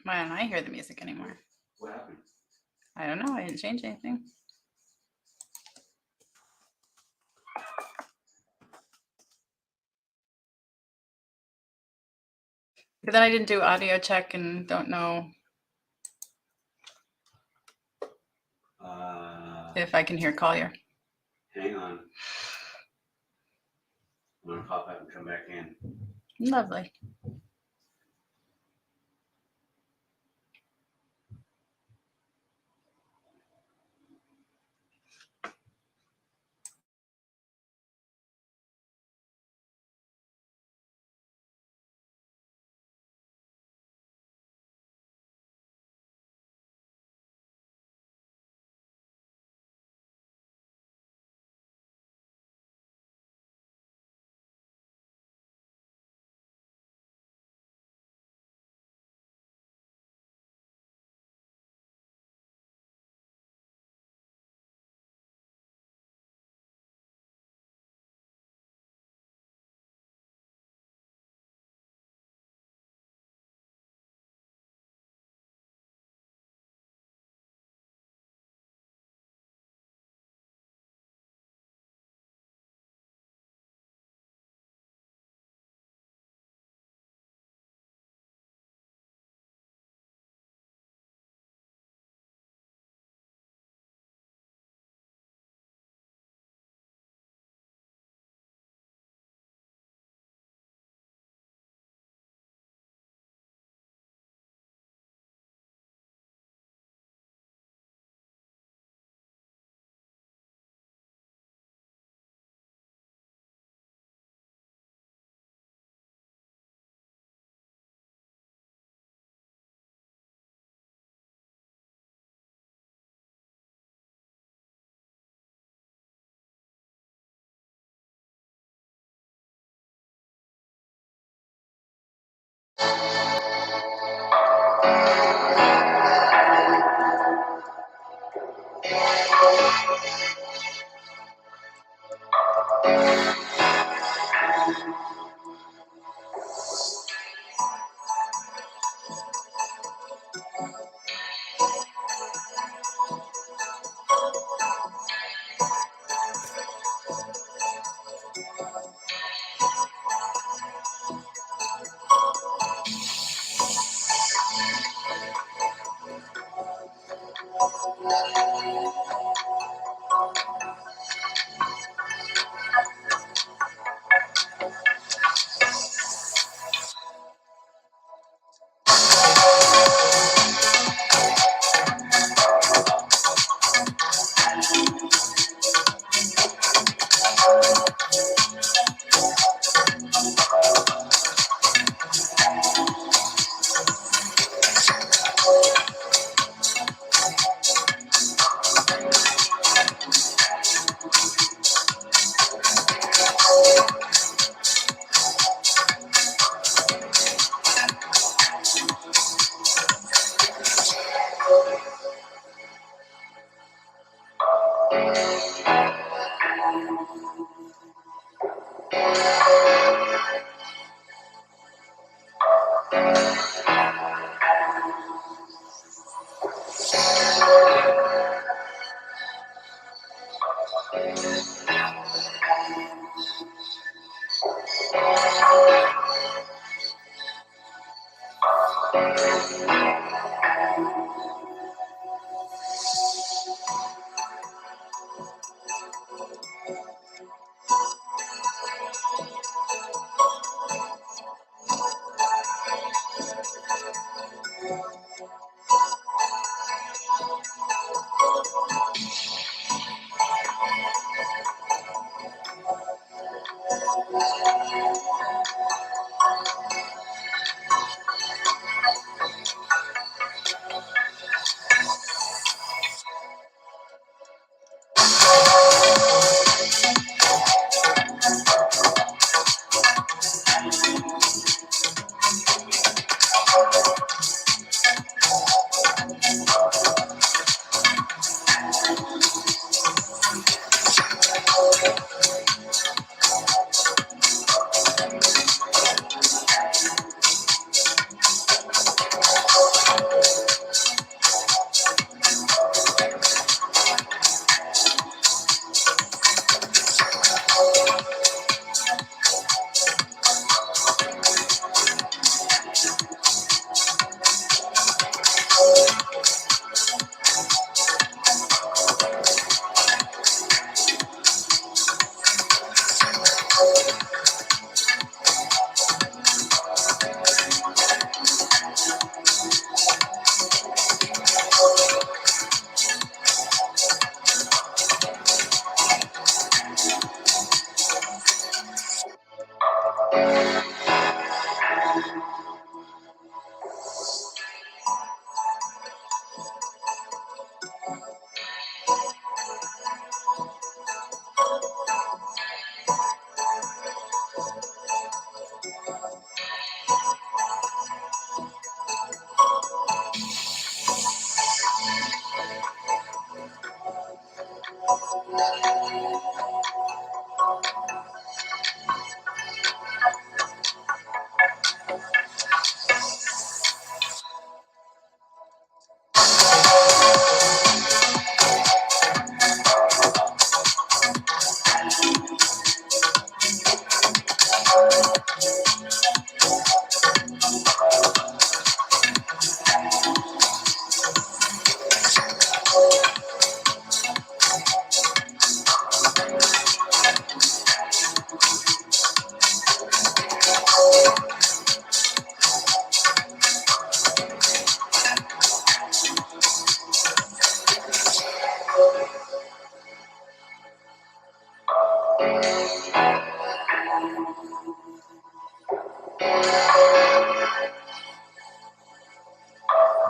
Why don't I hear the music anymore? What happened? I don't know. I didn't change anything. But then I didn't do audio check and don't know if I can hear Collier. Hang on. I'm going to pop out and come back in. Lovely.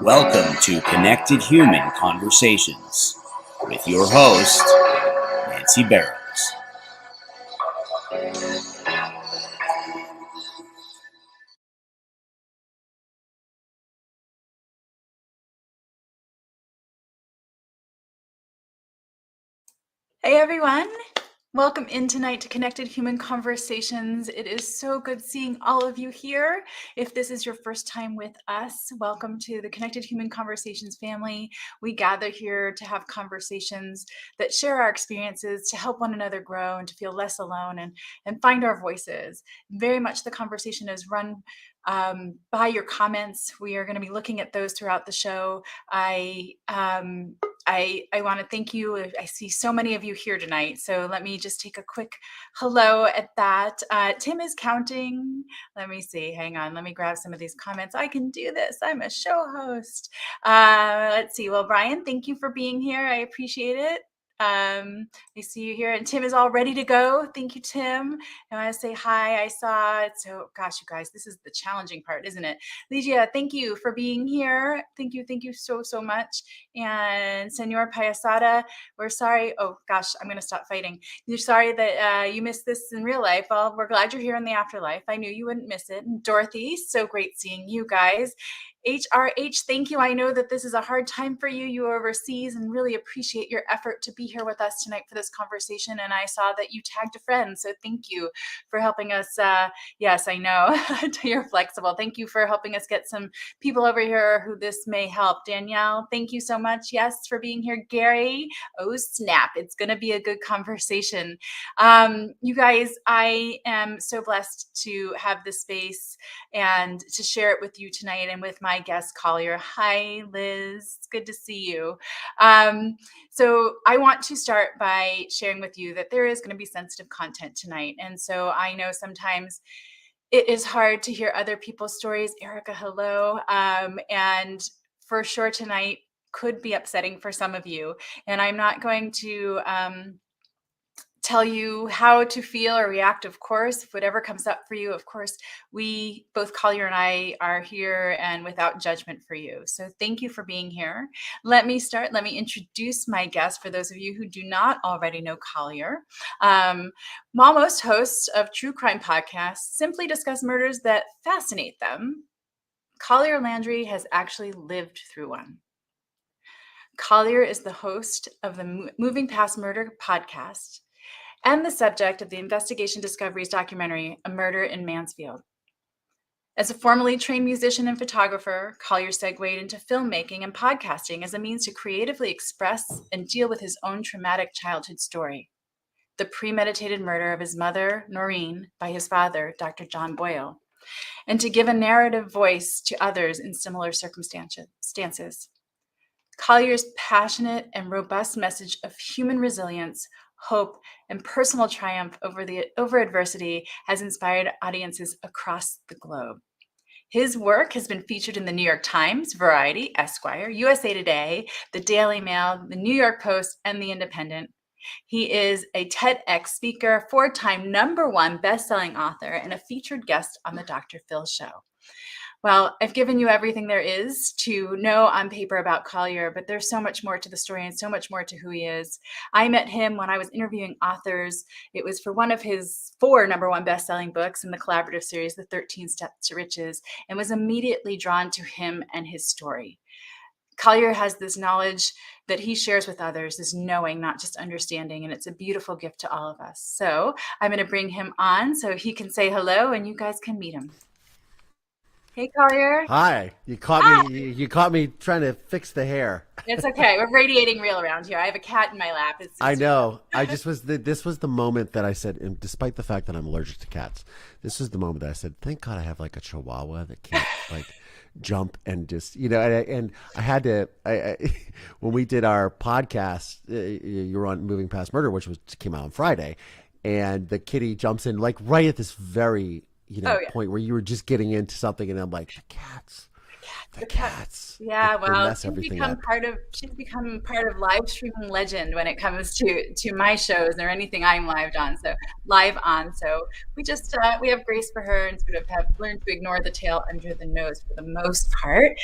Welcome to Connected Human Conversations with your host, Nancy Barrows. Hey everyone, welcome in tonight to Connected Human Conversations. It is so good seeing all of you here. If this is your first time with us, welcome to the Connected Human Conversations family. We gather here to have conversations that share our experiences, to help one another grow and to feel less alone and find our voices. Very much the conversation is run by your comments. We are going to be looking at those throughout the show. I want to thank you. I see so many of you here tonight. So let me just take a quick hello at that. Tim is counting. Let me see. Hang on. Let me grab some of these comments. I can do this. I'm a show host. Let's see. Well, Brian, thank you for being here. I appreciate it. I see you here, and Tim is all ready to go. Thank you, Tim. I want to say hi. I saw it. So, gosh, you guys, this is the challenging part, isn't it? Lygia, thank you for being here. Thank you so much. And Senor Payasada, we're sorry. Oh, gosh, I'm going to stop fighting. You're sorry that you missed this in real life. Well, we're glad you're here in the afterlife. I knew you wouldn't miss it. And Dorothy, so great seeing you guys. HRH, thank you. I know that this is a hard time for you. You are overseas and really appreciate your effort to be here with us tonight for this conversation. And I saw that you tagged a friend. So thank you for helping us. Yes, I know you're flexible. Thank you for helping us get some people over here who this may help. Danielle, thank you so much. Yes, for being here. Gary, oh snap. It's going to be a good conversation. You guys, I am so blessed to have this space and to share it with you tonight and with my guest Collier. Hi, Liz. It's good to see you. So I want to start by sharing with you that there is going to be sensitive content tonight. And so I know sometimes it is hard to hear other people's stories. Erica, hello. And for sure tonight could be upsetting for some of you. And I'm not going to tell you how to feel or react, of course. If whatever comes up for you, of course, we, both Collier and I, are here and without judgment for you. So thank you for being here. Let me start. Let me introduce my guest for those of you who do not already know Collier. Almost host of true crime podcasts, simply discuss murders that fascinate them. Collier Landry has actually lived through one. Collier is the host of the Moving Past Murder podcast and the subject of the Investigation Discoveries documentary, A Murder in Mansfield. As a formerly trained musician and photographer, Collier segued into filmmaking and podcasting as a means to creatively express and deal with his own traumatic childhood story, the premeditated murder of his mother, Neuron, by his father, Dr. John Boyle, and to give a narrative voice to others in similar circumstances. Collier's passionate and robust message of human resilience, hope, and personal triumph over adversity has inspired audiences across the globe. His work has been featured in the New York Times, Variety, Esquire, USA Today, the Daily Mail, the New York Post, and the Independent. He is a TEDx speaker, 4-time #1 best-selling author, and a featured guest on the Dr. Phil Show. Well, I've given you everything there is to know on paper about Collier, but there's so much more to the story and so much more to who he is. I met him when I was interviewing authors. It was for one of his 4 #1 best-selling books in the collaborative series, The 13 Steps to Riches, and was immediately drawn to him and his story. Collier has this knowledge that he shares with others, this knowing, not just understanding, and it's a beautiful gift to all of us. So I'm going to bring him on so he can say hello and you guys can meet him. Hey, Collier. Hi. You caught me trying to fix the hair. It's okay. We're radiating real around here. I have a cat in my lap. I know. This was the moment that I said, and despite the fact that I'm allergic to cats, this was the moment that I said, thank God I have like a Chihuahua that can't like jump and just, and I had to, when we did our podcast, you were on Moving Past Murder, which came out on Friday, and the kitty jumps in like right at this very, point where you were just getting into something, and I'm like, the cats. Yeah, well, she's become part of live streaming legend when it comes to my shows or anything I'm live on. So we just we have grace for her and sort of have learned to ignore the tail under the nose for the most part.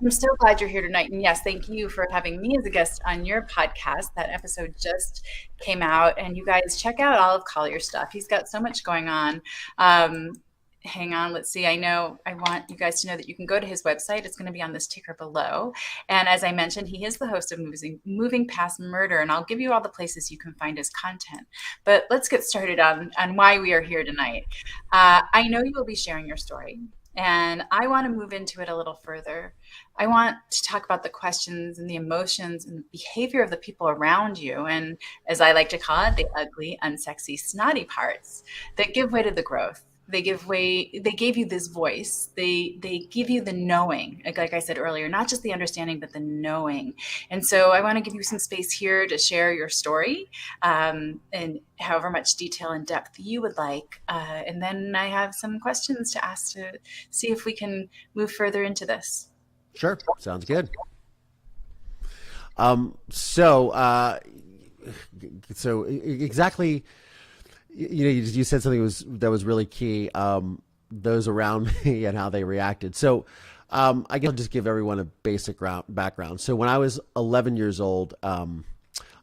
I'm so glad you're here tonight. And yes, thank you for having me as a guest on your podcast. That episode just came out, and you guys check out all of Collier's stuff. He's got so much going on. Hang on, let's see. I want you guys to know that you can go to his website. It's going to be on this ticker below. And as I mentioned, he is the host of Moving Past Murder, and I'll give you all the places you can find his content. But let's get started on why we are here tonight. I know you will be sharing your story, and I want to move into it a little further. I want to talk about the questions and the emotions and the behavior of the people around you, and as I like to call it, the ugly, unsexy, snotty parts that give way to the growth. They gave you this voice. They give you the knowing, like I said earlier, not just the understanding, but the knowing. And so I want to give you some space here to share your story, and however much detail and depth you would like. And then I have some questions to ask to see if we can move further into this. Sure. Sounds good. So exactly, you said something that was really key. Those around me and how they reacted. So I guess I'll just give everyone a basic background. So when I was 11 years old,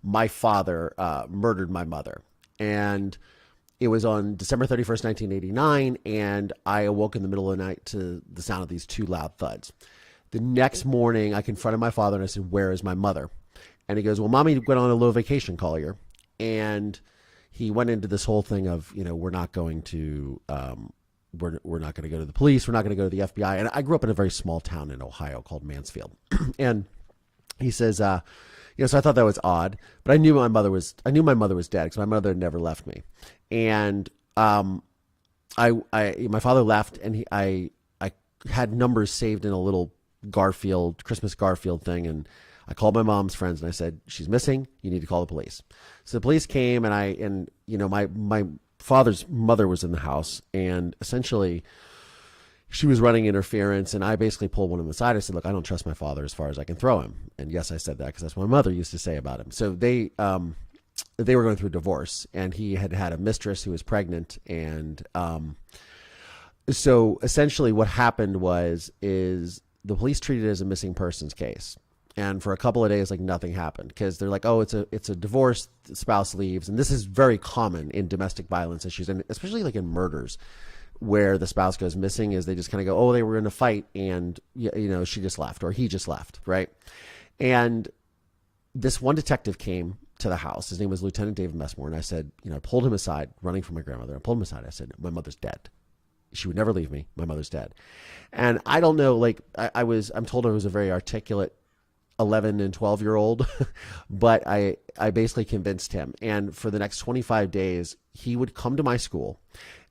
my father murdered my mother, and it was on December 31st, 1989, and I awoke in the middle of the night to the sound of these 2 loud thuds. The next morning, I confronted my father and I said, "Where is my mother?" And he goes, "Well, Mommy went on a little vacation, Collier." And he went into this whole thing of, we're not going to, we're not going to go to the police. We're not going to go to the FBI. And I grew up in a very small town in Ohio called Mansfield. And he says, so I thought that was odd, but I knew my mother was dead because my mother had never left me. And, my father left, and I had numbers saved in a little Christmas Garfield thing. And I called my mom's friends and I said, "She's missing. You need to call the police." So the police came, and my father's mother was in the house, and essentially she was running interference, and I basically pulled one on the side. I said, "Look, I don't trust my father as far as I can throw him." And yes, I said that because that's what my mother used to say about him. So they were going through a divorce, and he had a mistress who was pregnant. And so essentially what happened is the police treated it as a missing persons case. And for a couple of days, nothing happened because they're like, "Oh, it's a divorce. The spouse leaves." And this is very common in domestic violence issues, and especially in murders, where the spouse goes missing. Is they just kind of go, "Oh, they were in a fight, and she just left, or he just left," right? And this one detective came to the house. His name was Lieutenant David Messmore, and I said, I pulled him aside, running from my grandmother. I pulled him aside. I said, "My mother's dead. She would never leave me. My mother's dead." And I don't know, I'm told I was a very articulate 11 and 12-year-old, but I basically convinced him. And for the next 25 days, he would come to my school,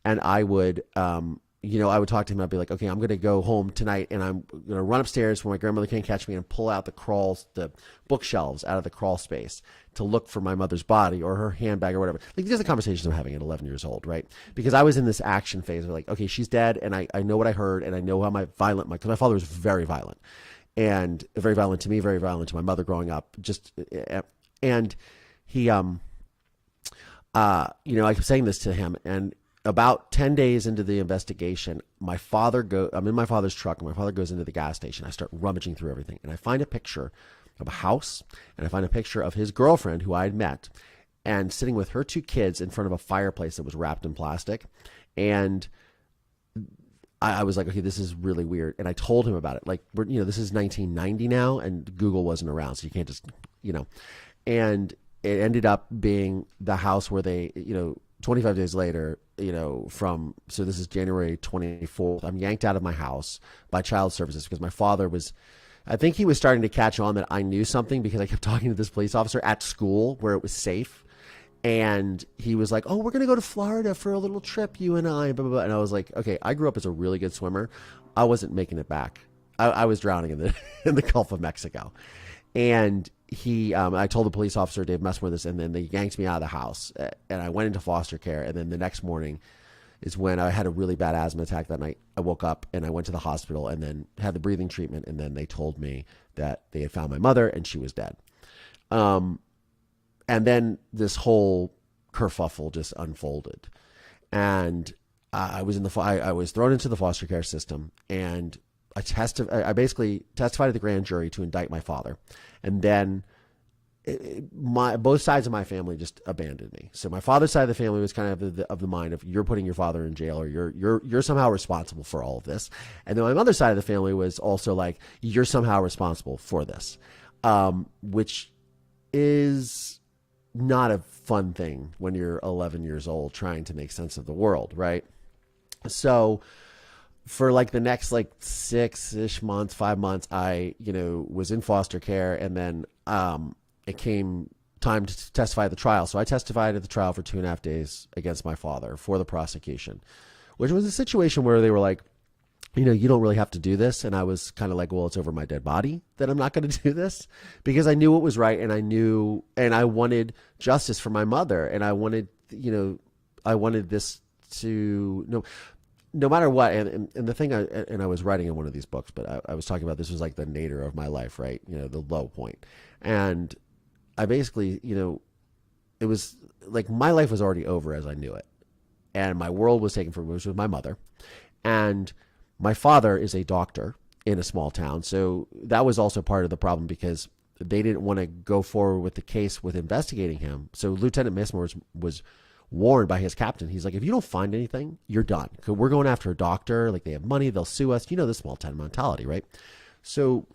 and I would, I would talk to him. I'd be like, "Okay, I'm going to go home tonight, and I'm going to run upstairs where my grandmother can't catch me and pull out the bookshelves out of the crawl space to look for my mother's body or her handbag or whatever." These are the conversations I'm having at 11 years old, right? Because I was in this action phase of okay, she's dead, and I know what I heard, and I know how because my father was very violent. And very violent to me, very violent to my mother growing up. And he, I kept saying this to him. And about 10 days into the investigation, I'm in my father's truck, and my father goes into the gas station. I start rummaging through everything, and I find a picture of a house, and I find a picture of his girlfriend who I had met, and sitting with her 2 kids in front of a fireplace that was wrapped in plastic. And I was like, "Okay, this is really weird." And I told him about it. This is 1990 now, and Google wasn't around, so you can't just, and it ended up being the house where they, 25 days later, so this is January 24th, I'm yanked out of my house by child services because my father I think he was starting to catch on that I knew something because I kept talking to this police officer at school where it was safe. And he was like, "Oh, we're going to go to Florida for a little trip, you and I, blah, blah, blah." And I was like, okay, I grew up as a really good swimmer. I wasn't making it back. I was drowning in the Gulf of Mexico. And I told the police officer, Dave Messmore, this, and then they yanked me out of the house. And I went into foster care. And then the next morning is when I had a really bad asthma attack that night. I woke up and I went to the hospital and then had the breathing treatment. And then they told me that they had found my mother and she was dead. And then this whole kerfuffle just unfolded, and I was thrown into the foster care system, and I basically testified at the grand jury to indict my father, and then both sides of my family just abandoned me. So my father's side of the family was kind of the mind of, "You're putting your father in jail, or you're somehow responsible for all of this," and then my mother's side of the family was also like, "You're somehow responsible for this," which is not a fun thing when you're 11 years old trying to make sense of the world, right? So for the next 6-ish months, 5 months, I was in foster care, and then it came time to testify at the trial. So I testified at the trial for 2.5 days against my father for the prosecution, which was a situation where they were like, "You don't really have to do this." And I was kind of like, "Well, it's over my dead body that I'm not going to do this," because I knew what was right, and I wanted justice for my mother, and I wanted this to no matter what. And the thing, I was writing in one of these books, but I was talking about, this was like the nadir of my life, right? The low point. And I basically, it was like my life was already over as I knew it, and my world was taken from me, which was my mother. And my father is a doctor in a small town. So that was also part of the problem, because they didn't want to go forward with the case with investigating him. So Lieutenant Messmore was warned by his captain. He's like, if you don't find anything, you're done. 'Cause we're going after a doctor. Like, they have money, they'll sue us. You know, the small town mentality, right? So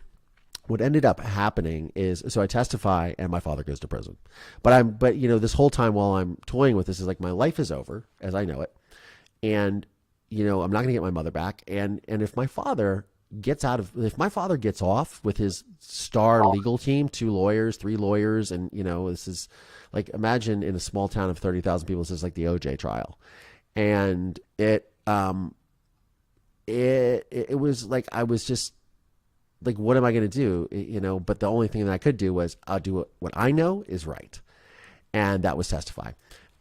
what ended up happening is, so I testify and my father goes to prison. But you know, this whole time while I'm toying with this is like, my life is over as I know it. And, you know, I'm not going to get my mother back. And if my father gets off with his star legal team, 2 lawyers, 3 lawyers, and, you know, this is like, imagine in a small town of 30,000 people, this is like the OJ trial. And it was like, I was just like, what am I going to do? You know, but the only thing that I could do was, I'll do what I know is right. And that was testify.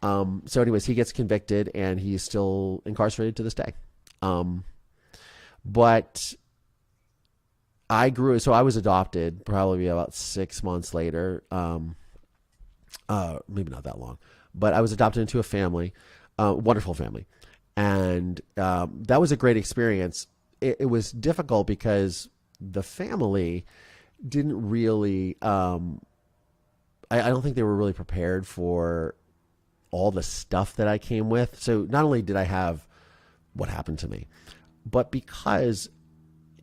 So anyways, he gets convicted and he's still incarcerated to this day. But I was adopted probably about 6 months later. Maybe not that long, but I was adopted into a family, wonderful family. And, that was a great experience. It was difficult because the family didn't really, I don't think they were really prepared for all the stuff that I came with. So not only did I have what happened to me, but because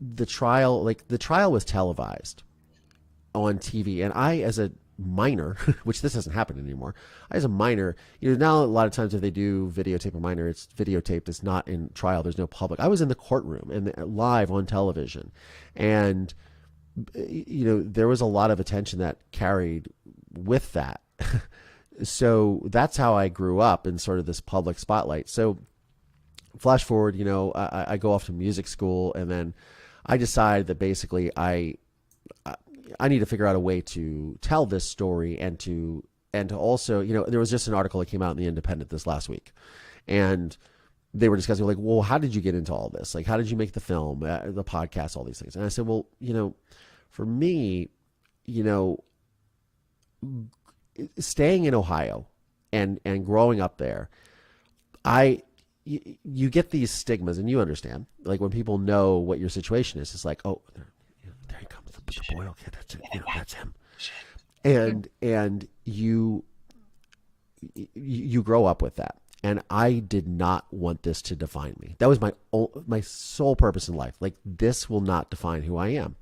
the trial was televised on TV, and I, as a minor, which this doesn't happen anymore, I, as a minor, you know, now a lot of times if they do videotape a minor, it's videotaped, it's not in trial, there's no public. I was in the courtroom and live on television, and, you know, there was a lot of attention that carried with that. So that's how I grew up in sort of this public spotlight. So flash forward, you know, I go off to music school, and then I decided that basically I need to figure out a way to tell this story, and to also, you know, there was just an article that came out in the Independent this last week, and they were discussing like, well, how did you get into all this? Like, how did you make the film, the podcast, all these things? And I said, well, you know, for me, you know, staying in Ohio and growing up there, you get these stigmas, and you understand, like, when people know what your situation is, it's like, oh, there he comes, the Boyle kid, that's it, you know, that's him. And you grow up with that. And I did not want this to define me. That was my sole purpose in life. Like, this will not define who I am.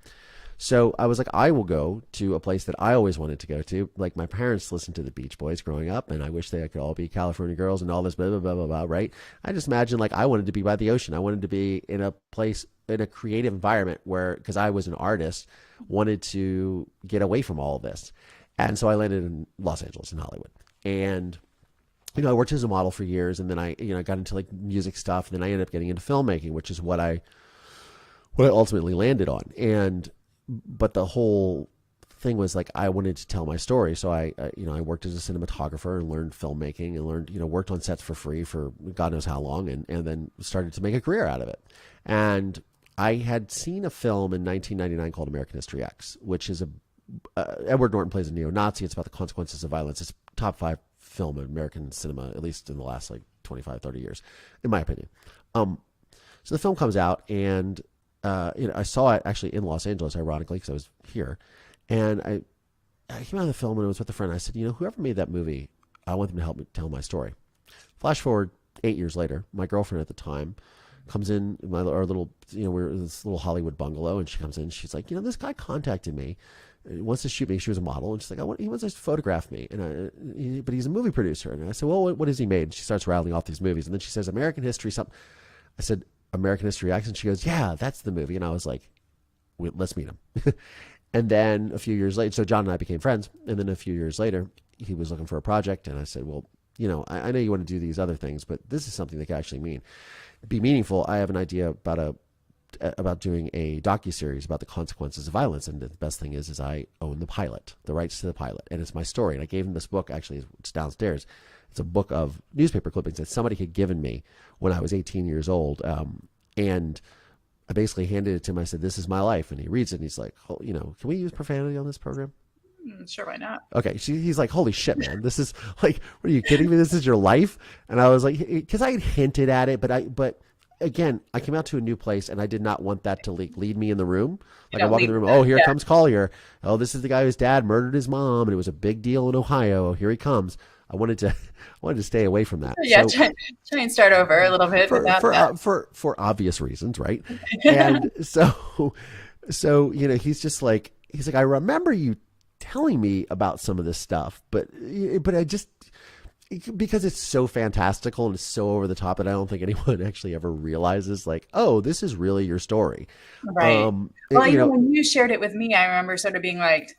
So I was like, I will go to a place that I always wanted to go to. Like, my parents listened to the Beach Boys growing up, and I wish they could all be California girls and all this blah, blah, blah, blah, blah, right? I just imagined, like, I wanted to be by the ocean. I wanted to be in a place, in a creative environment where, because I was an artist, wanted to get away from all of this. And so I landed in Los Angeles, in Hollywood. And, you know, I worked as a model for years, and then I got into like music stuff, and then I ended up getting into filmmaking, which is what I ultimately landed on. But the whole thing was like, I wanted to tell my story. So I worked as a cinematographer and learned filmmaking, and learned, worked on sets for free for God knows how long, and then started to make a career out of it. And I had seen a film in 1999 called American History X, which is Edward Norton plays a neo-Nazi. It's about the consequences of violence. It's top 5 film in American cinema, at least in the last like 25, 30 years, in my opinion. So the film comes out, and I saw it actually in Los Angeles, ironically, because I was here. And I came out of the film, and I was with a friend. I said, whoever made that movie, I want them to help me tell my story. Flash forward 8 years later, my girlfriend at the time comes in, our little, we're in this little Hollywood bungalow, and she comes in, she's like, this guy contacted me. He wants to shoot me. She was a model, and she's like, he wants to photograph me, but he's a movie producer. And I said, well, what has he made? And she starts rattling off these movies, and then she says, American History something. I said, American History X, and she goes, yeah, that's the movie. And I was like, let's meet him. And then a few years later, so John and I became friends, and then a few years later, he was looking for a project, and I said, well, I know you want to do these other things, but this is something that can actually be meaningful. I have an idea about doing a docuseries about the consequences of violence, and the best thing is I own the rights to the pilot, and it's my story. And I gave him this book, actually, it's downstairs. It's a book of newspaper clippings that somebody had given me when I was 18 years old, and I basically handed it to him. I said, this is my life, and he reads it, and he's like, oh, can we use profanity on this program? Sure, why not? Okay, he's like, holy shit, man, this is like, what are you kidding me? This is your life? And I was like, because I had hinted at it, but again, I came out to a new place, and I did not want that to lead me in the room. Like, I walk in the room, here comes Collier. Oh, this is the guy whose dad murdered his mom, and it was a big deal in Ohio. Oh, here he comes. wanted to stay away from that. Yeah, So, try and start over a little bit without that. for obvious reasons, right? And so he's just like, I remember you telling me about some of this stuff, but I just, because it's so fantastical and it's so over the top that I don't think anyone actually ever realizes, like, oh, this is really your story. Right. Well, even when you shared it with me, I remember sort of being like,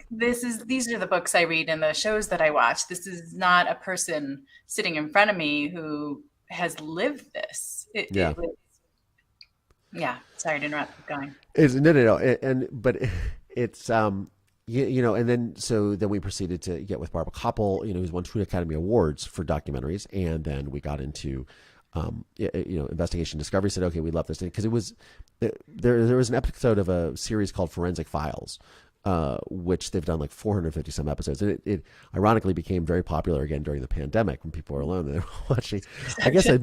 these are the books I read and the shows that I watch. This is not a person sitting in front of me who has lived this. Sorry to interrupt. Keep going. No. But it's and then we proceeded to get with Barbara Koppel, who's won 2 Academy Awards for documentaries, and then we got into investigation discovery. Said, okay, we love this because it was there was an episode of a series called Forensic Files, which they've done like 450 some episodes. And it ironically became very popular again during the pandemic when people were alone and they were watching. I guess I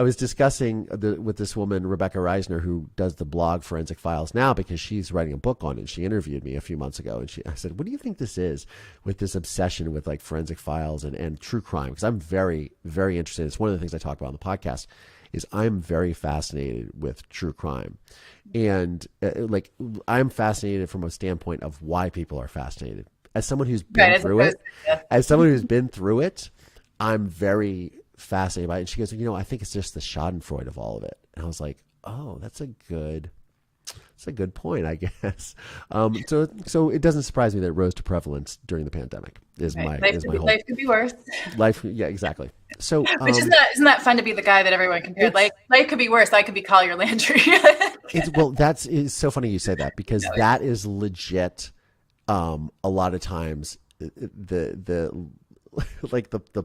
was discussing with this woman, Rebecca Reisner, who does the blog Forensic Files now because she's writing a book on it. And she interviewed me a few months ago. And I said, what do you think this is with this obsession with like forensic files and true crime? Because I'm very, very interested. It's one of the things I talk about on the podcast. Is I'm very fascinated with true crime. And I'm fascinated from a standpoint of why people are fascinated. As someone who's been through it, I'm very fascinated by it. And she goes, I think it's just the schadenfreude of all of it. And I was like, oh, that's a good point, I guess. So it doesn't surprise me that it rose to prevalence during the pandemic. Life could be worse. Life, yeah, exactly. So, isn't that fun to be the guy that everyone compared? Life could be worse. I could be Collier Landry. It's so funny you say that because that is legit. A lot of times, the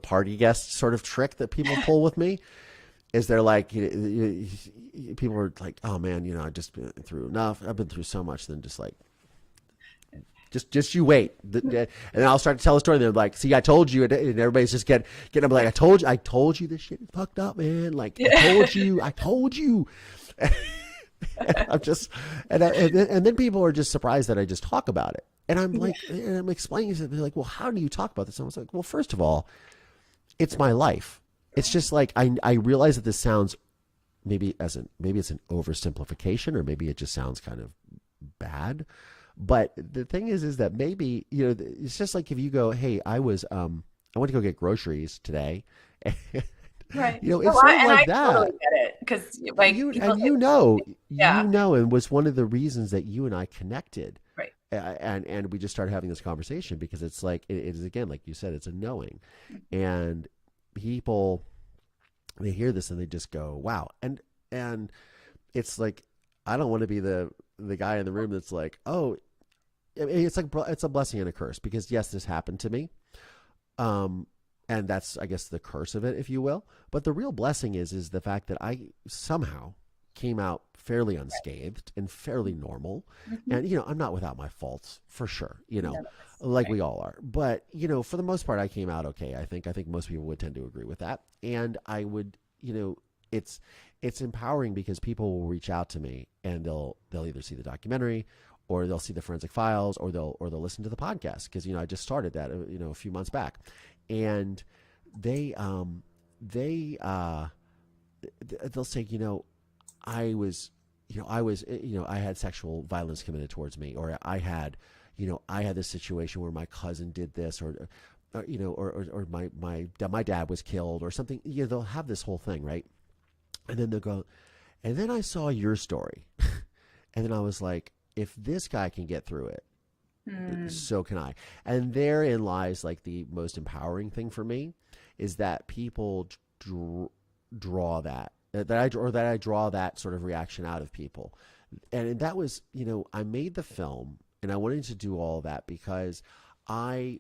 party guest sort of trick that people pull with me. Is they're like, people are like, oh man, I've just been through enough. I've been through so much. Then just like, just you wait. And then I'll start to tell a story. They're like, see, I told you. And everybody's just getting up like, I told you this shit is fucked up, man. Like, I told you. I'm just, and then people are just surprised that I just talk about it. And I'm like, and I'm explaining it. They're like, well, how do you talk about this? And I was like, well, first of all, it's my life. It's just like I realize that this sounds maybe it's an oversimplification, or maybe it just sounds kind of bad. But the thing is that maybe it's just like if you go, hey, I went to go get groceries today, and, right? It's like that. I totally get it because and was one of the reasons that you and I connected, right? And we just started having this conversation because it's like it is, again, like you said, it's a knowing, and people, they hear this and they just go, wow. And it's like, I don't want to be the guy in the room that's like, oh, it's like, it's a blessing and a curse because yes, this happened to me. And that's, I guess, the curse of it, if you will. But the real blessing is the fact that I somehow came out fairly unscathed and fairly normal. Mm-hmm. And, I'm not without my faults for sure, like we all are. But, for the most part, I came out okay. I think most people would tend to agree with that. And I would, it's empowering because people will reach out to me and they'll either see the documentary or they'll see the Forensic Files or they'll listen to the podcast. Because, I just started that, a few months back. And they'll say, I had sexual violence committed towards me, or I had this situation where my cousin did this, or my dad was killed or something. They'll have this whole thing, right? And then they'll go, and then I saw your story. And then I was like, if this guy can get through it, so can I. And therein lies like the most empowering thing for me is that people draw that I draw that sort of reaction out of people. And that was, I made the film and I wanted to do all that because I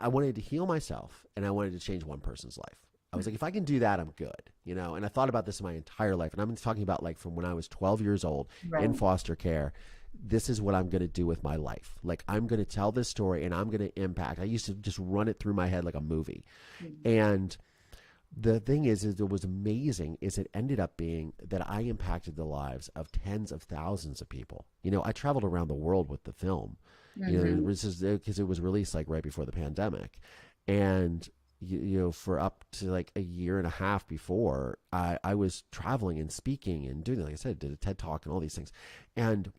wanted to heal myself and I wanted to change one person's life. I was like, if I can do that, I'm good, and I thought about this my entire life. And I'm talking about like from when I was 12 years old in foster care. This is what I'm going to do with my life. Like, I'm going to tell this story and I'm going to impact. I used to just run it through my head like a movie. Mm-hmm. And the thing is it was amazing is it ended up being that I impacted the lives of tens of thousands of people. I traveled around the world with the film You know, this is because it was released like right before the pandemic, and you know, for up to like a year and a half before, I was traveling and speaking and doing, like I said, did a TED Talk and all these things, and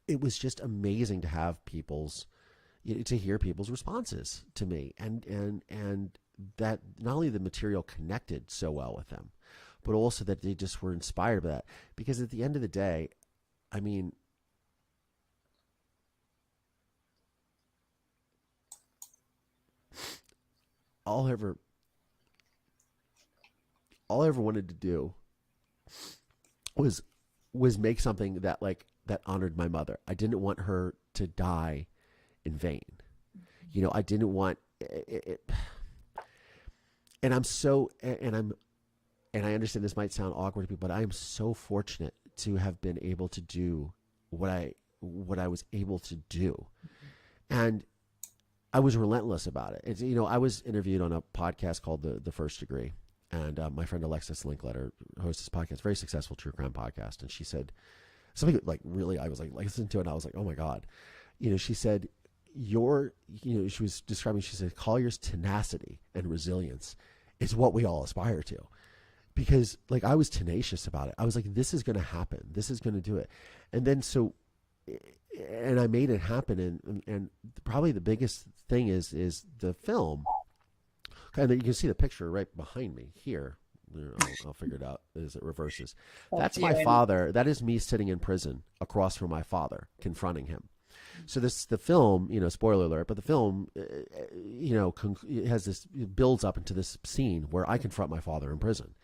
it was just amazing to have to hear people's responses to me, and that not only the material connected so well with them, but also that they just were inspired by that. Because at the end of the day, I mean, all I ever wanted to do was make something that that honored my mother. I didn't want her to die in vain. You know, I didn't want it. And I understand this might sound awkward to people, but I am so fortunate to have been able to do what I was able to do. And I was relentless about it. It's, you know, I was interviewed on a podcast called The First Degree, and my friend Alexis Linkletter hosts this podcast, very successful true crime podcast. And she said something like, really, I was like listening to it, and I was like, oh my God. You know, she said, she was describing, she said, Collier's tenacity and resilience is what we all aspire to. Because like, I was tenacious about it. I was like, this is going to happen. This is going to do it. And then and I made it happen. And probably the biggest thing is the film. And you can see the picture right behind me here. I'll figure it out as it reverses. That's my father. That is me sitting in prison across from my father, confronting him. So the film, you know, spoiler alert, but the film, you know, it builds up into this scene where I confront my father in prison.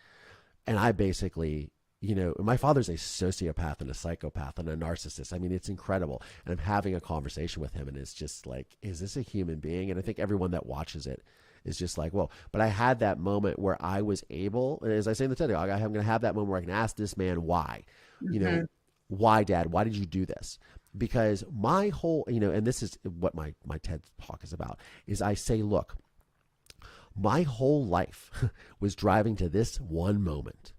And I basically, you know, my father's a sociopath and a psychopath and a narcissist. I mean, it's incredible. And I'm having a conversation with him, and it's just like, is this a human being? And I think everyone that watches it is just like, whoa. But I had that moment where I was able, as I say in the TED Talk, I'm going to have that moment where I can ask this man why. You know, why, Dad? Why did you do this? Because my whole, you know, and this is what my TED Talk is about, is I say, look, my whole life was driving to this one moment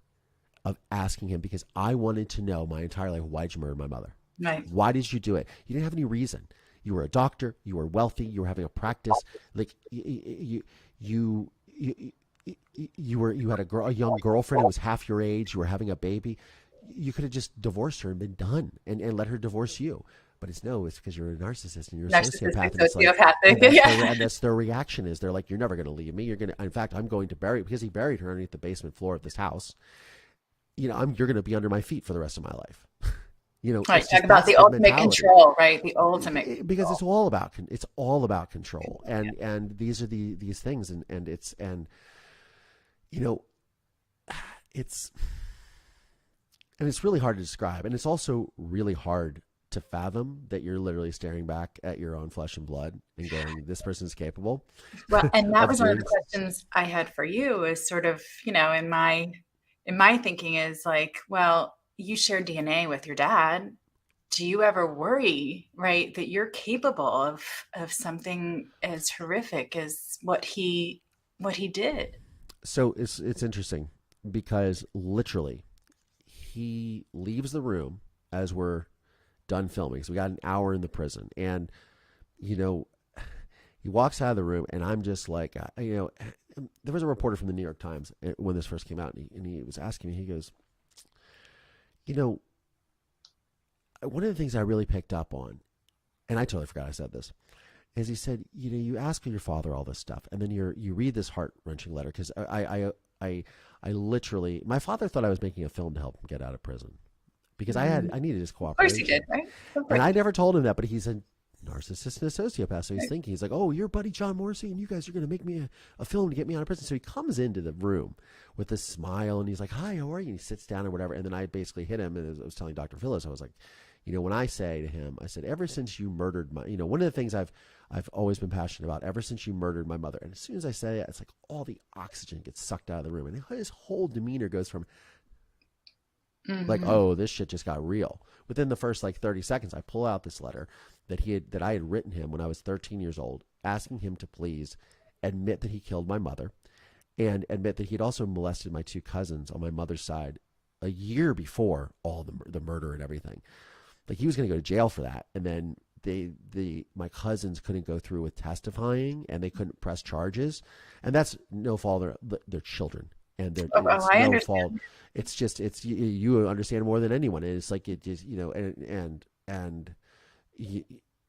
of asking him, because I wanted to know my entire life, why did you murder my mother? Right. Why did you do it? You didn't have any reason. You were a doctor. You were wealthy. You were having a practice. Like you had a young girlfriend who was half your age. You were having a baby. You could have just divorced her and been done, and let her divorce you. But it's because you're a narcissist and you're a sociopath. And, and that's their reaction is they're like, you're never going to leave me. You're going to, in fact, I'm going to bury, because he buried her underneath the basement floor of this house. You know, you're going to be under my feet for the rest of my life. You know, right. Talk about the ultimate control, right? The ultimate because it's all about control, and these are these things, and it's, and you know, it's really hard to describe, and it's also really hard to fathom that you're literally staring back at your own flesh and blood and going, this person's capable. Well, and that was one of the questions I had for you, is sort of, you know, in my thinking is like, well, you share DNA with your dad. Do you ever worry, right, that you're capable of something as horrific as what he did? So it's interesting, because literally he leaves the room as we're done filming. So we got an hour in the prison, and you know, he walks out of the room, and I'm just like, you know, there was a reporter from the New York Times when this first came out, and he was asking me, he goes, you know, one of the things I really picked up on, and I totally forgot I said this, is he said, you know, you ask your father all this stuff, and then you read this heart-wrenching letter, because I literally, my father thought I was making a film to help him get out of prison, because I needed his cooperation. Of course he did, right? And I never told him that, but he's a narcissist and a sociopath. So he's thinking, he's like, oh, your buddy John Morrissey, and you guys are going to make me a film to get me out of prison. So he comes into the room with a smile, and he's like, hi, how are you? And he sits down or whatever. And then I basically hit him, and I was telling Dr. Phyllis, I was like, you know, when I say to him, I said, ever since you murdered my, you know, one of the things I've always been passionate about, ever since you murdered my mother. And as soon as I say it, it's like all the oxygen gets sucked out of the room, and his whole demeanor goes from, like, oh, this shit just got real. Within the first like 30 seconds, I pull out this letter that I had written him when I was 13 years old, asking him to please admit that he killed my mother, and admit that he'd also molested my two cousins on my mother's side a year before all the murder and everything. Like, he was going to go to jail for that, and then my cousins couldn't go through with testifying, and they couldn't press charges, and that's no fault of their children, and it's I no understand. fault. It's just you understand more than anyone. And it's like it just and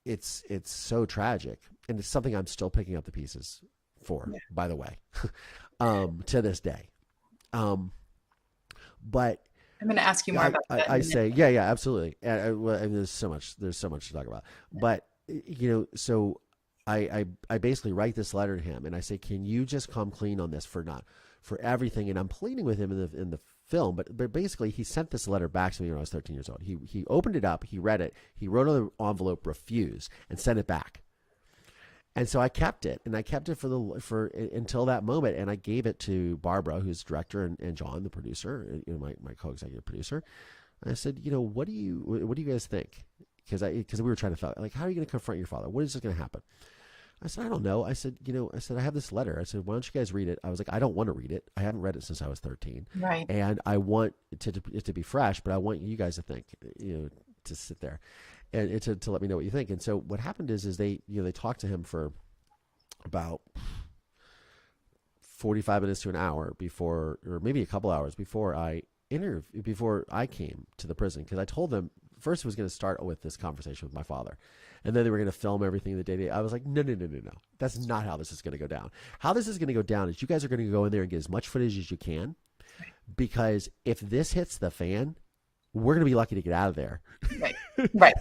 it's so tragic, and it's something I'm still picking up the pieces for. Yeah. By the way, to this day, but. I'm going to ask you more about that. I say, yeah, absolutely. And there's so much to talk about. But so I basically write this letter to him, and I say, can you just come clean on this for everything? And I'm pleading with him in the film, but basically he sent this letter back to me when I was 13 years old. He opened it up, he read it, he wrote on the envelope "refuse" and sent it back. And so I kept it, and I kept it for until that moment, and I gave it to Barbara, who's the director, and John, the producer, my co-executive producer. And I said, what do you guys think? Because we were trying to figure out, like, how are you going to confront your father? What is going to happen? I said, I don't know. I said, I have this letter. I said, why don't you guys read it? I was like, I don't want to read it. I haven't read it since I was 13. Right. And I want it to be fresh, but I want you guys to think, to sit there and to let me know what you think. And so what happened is they talked to him for about 45 minutes to an hour before, or maybe a couple hours before I came to the prison. Cause I told them first it was going to start with this conversation with my father, and then they were going to film everything the day. I was like, no. That's not how this is going to go down. How this is going to go down is you guys are going to go in there and get as much footage as you can, because if this hits the fan, we're going to be lucky to get out of there. Right.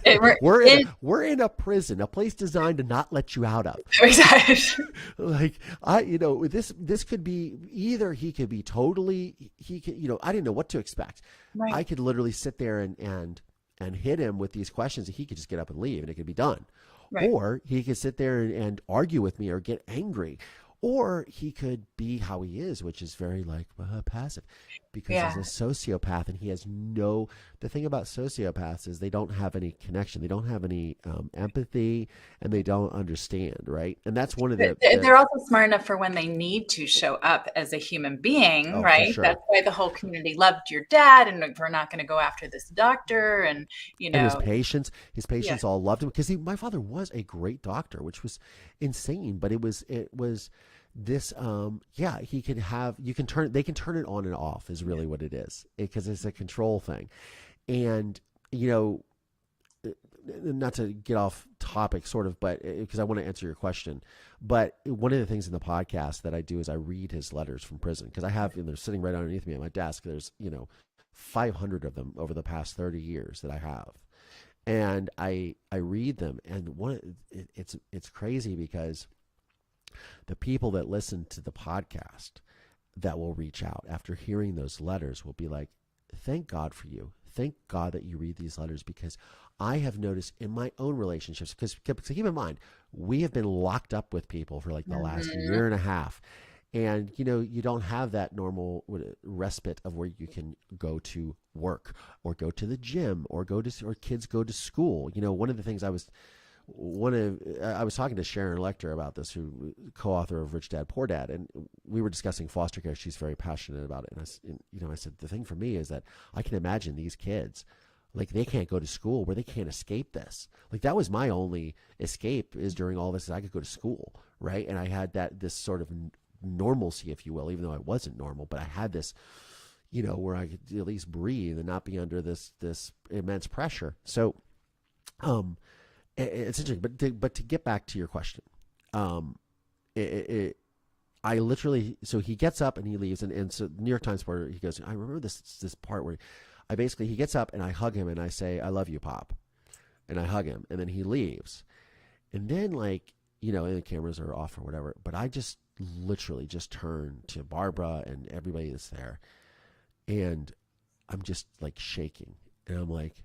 We're in a prison, a place designed to not let you out of. Exactly. Like this could be either he could be totally, I didn't know what to expect. Right. I could literally sit there and hit him with these questions, and he could just get up and leave, and it could be done. Right. Or he could sit there and argue with me or get angry. Or he could be how he is, which is very passive, because he's a sociopath, and he has the thing about sociopaths is they don't have any connection. They don't have any empathy, and they don't understand. Right. And that's one of they're also smart enough for when they need to show up as a human being. Right. Sure. That's why the whole community loved your dad, and we're not going to go after this doctor. And, and his patients all loved him, because my father was a great doctor, which was insane. But it was this they can turn it on and off is really what it is, because it's a control thing. And not to get off topic sort of, but because I want to answer your question, but one of the things in the podcast that I do is I read his letters from prison, because I have, they're sitting right underneath me at my desk. There's 500 of them over the past 30 years that I have, and I read them, and it's crazy, because the people that listen to the podcast that will reach out after hearing those letters will be like, thank God for you. Thank God that you read these letters, because I have noticed in my own relationships, because keep in mind, we have been locked up with people for like the last year and a half. And, you don't have that normal respite of where you can go to work or go to the gym or kids go to school. One of the things I was talking to Sharon Lecter about this, who co-author of Rich Dad, Poor Dad, and we were discussing foster care. She's very passionate about it. And I said, the thing for me is that I can imagine these kids, like, they can't go to school where they can't escape this. Like, that was my only escape, is during all this, is I could go to school. Right. And I had this sort of normalcy, if you will, even though I wasn't normal, but I had this, where I could at least breathe and not be under this immense pressure. So, it's interesting, but to get back to your question, I literally, so he gets up and he leaves, and so New York Times reporter, he goes, I remember this part where he gets up and I hug him and I say, I love you, Pop, and I hug him, and then he leaves, and then and the cameras are off or whatever, but I just literally just turn to Barbara and everybody that's there, and I'm just like shaking, and I'm like,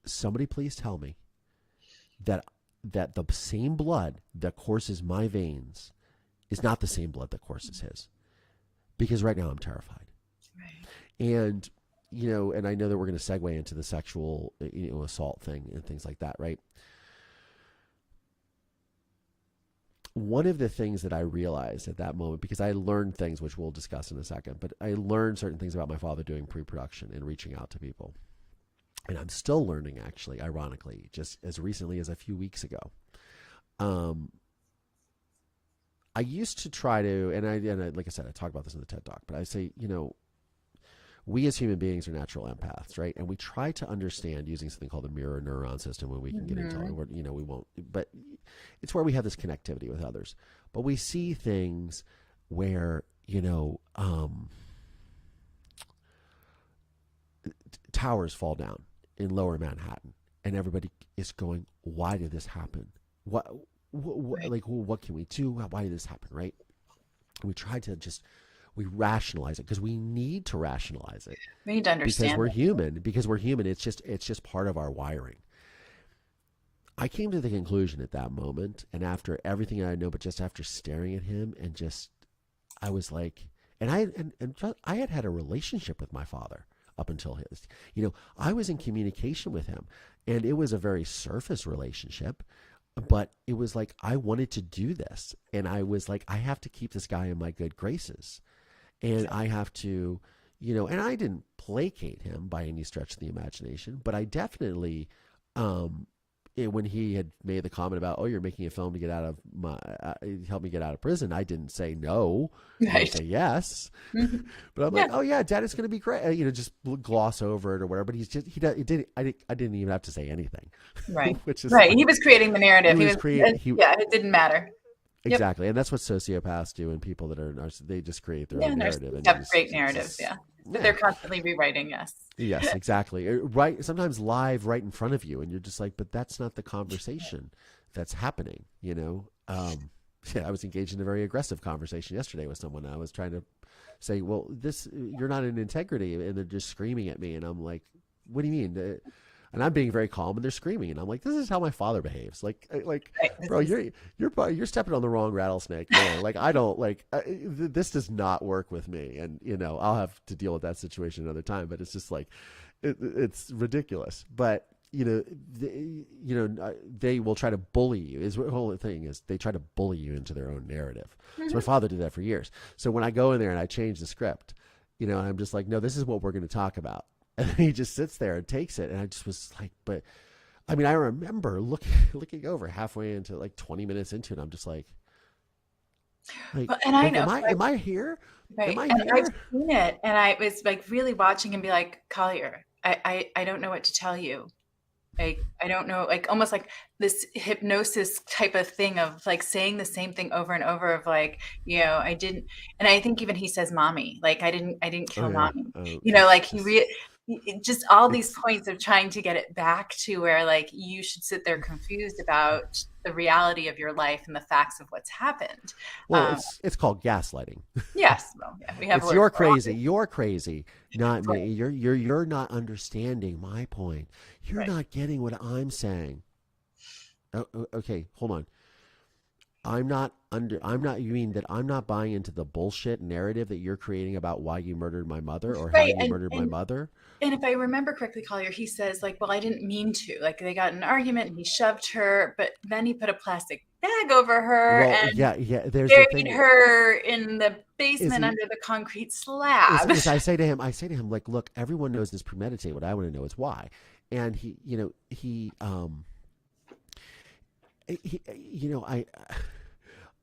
somebody please tell me that the same blood that courses my veins is not the same blood that courses his, because right now I'm terrified. Right. And, and I know that we're going to segue into the sexual, assault thing and things like that. Right. One of the things that I realized at that moment, because I learned things, which we'll discuss in a second, but I learned certain things about my father doing pre-production and reaching out to people. and I'm still learning, actually, ironically, just as recently as a few weeks ago. I used to try to, and I like I said, I talk about this in the TED Talk, but I say, we as human beings are natural empaths, right? And we try to understand using something called the mirror neuron system when we can get into it. We won't, but it's where we have this connectivity with others. But we see things where, towers fall down in lower Manhattan and everybody is going, why did this happen? What like, well, what can we do? Why did this happen? Right? And we try to we rationalize it because we need to rationalize it. We need to understand because we're human. It's just part of our wiring. I came to the conclusion at that moment, and after everything I know, but just after staring at him and I was like, and I had a relationship with my father up until his, I was in communication with him, and it was a very surface relationship, but it was like, I wanted to do this. And I was like, I have to keep this guy in my good graces. And I have to, and I didn't placate him by any stretch of the imagination, but I definitely, when he had made the comment about, oh, you're making a film to get out of help me get out of prison, I didn't say no. I say yes. But I'm like, oh yeah, Dad, it's going to be great. Just gloss over it or whatever. But I didn't even have to say anything. Right. Which is right. He was creating the narrative. It didn't matter. Exactly. Yep. And that's what sociopaths do, and people that are they just create their own narrative. They have great narratives, that they're constantly rewriting, yes. Yes, exactly. Right. Sometimes live right in front of you, and you're just like, but that's not the conversation that's happening, I was engaged in a very aggressive conversation yesterday with someone. I was trying to say, well, you're not in integrity, and they're just screaming at me, and I'm like, what do you mean? And I'm being very calm, and they're screaming, and I'm like, "This is how my father behaves." Like, bro, you're stepping on the wrong rattlesnake, man. Like, I don't this does not work with me, and I'll have to deal with that situation another time. But it's just like, it's ridiculous. But they will try to bully you. The whole thing is they try to bully you into their own narrative. So my father did that for years. So when I go in there and I change the script, I'm just like, no, this is what we're going to talk about. And he just sits there and takes it. And I just was like, but I mean, I remember looking over halfway into 20 minutes into it. I'm just like, and I know, am I here? Right. Am I and here? I've seen it. And I was really watching and be like, Collier, I don't know what to tell you. I don't know, almost like this hypnosis type of thing of saying the same thing over and over of I didn't, and I think even he says, mommy, I didn't kill mommy, just all these points of trying to get it back to where you should sit there confused about the reality of your life and the facts of what's happened. Well, it's called gaslighting. Yes, well, yeah, we have. You're crazy, not me. You're not understanding my point. You're not getting what I'm saying. Okay, hold on. You mean that I'm not buying into the bullshit narrative that you're creating about why you murdered my mother or how you murdered my mother? And if I remember correctly, Collier, he says well, I didn't mean to. They got in an argument and he shoved her, but then he put a plastic bag over her and buried her in the basement under the concrete slab. I say to him, look, everyone knows this premeditated. What I want to know is why. And he and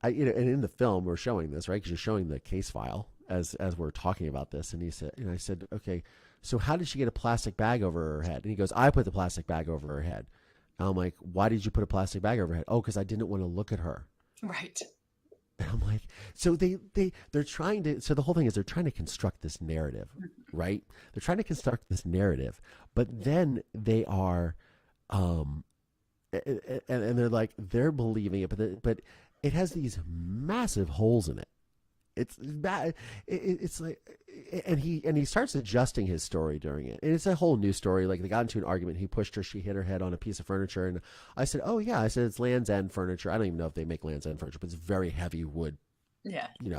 in the film we're showing this, right? Because you're showing the case file as we're talking about this. And I said, okay, so how did she get a plastic bag over her head? And he goes, I put the plastic bag over her head. And I'm like, why did you put a plastic bag over her head? Oh, because I didn't want to look at her. Right. And I'm like, so they're trying to, so the whole thing is they're trying to construct this narrative, right? They're trying to construct this narrative, but then they are, and they're believing it, but it has these massive holes in it. It's bad. It's like, and he starts adjusting his story during it. And it's a whole new story. They got into an argument. He pushed her. She hit her head on a piece of furniture. And I said, oh yeah. I said, it's Land's End furniture. I don't even know if they make Land's End furniture, but it's very heavy wood. Yeah. And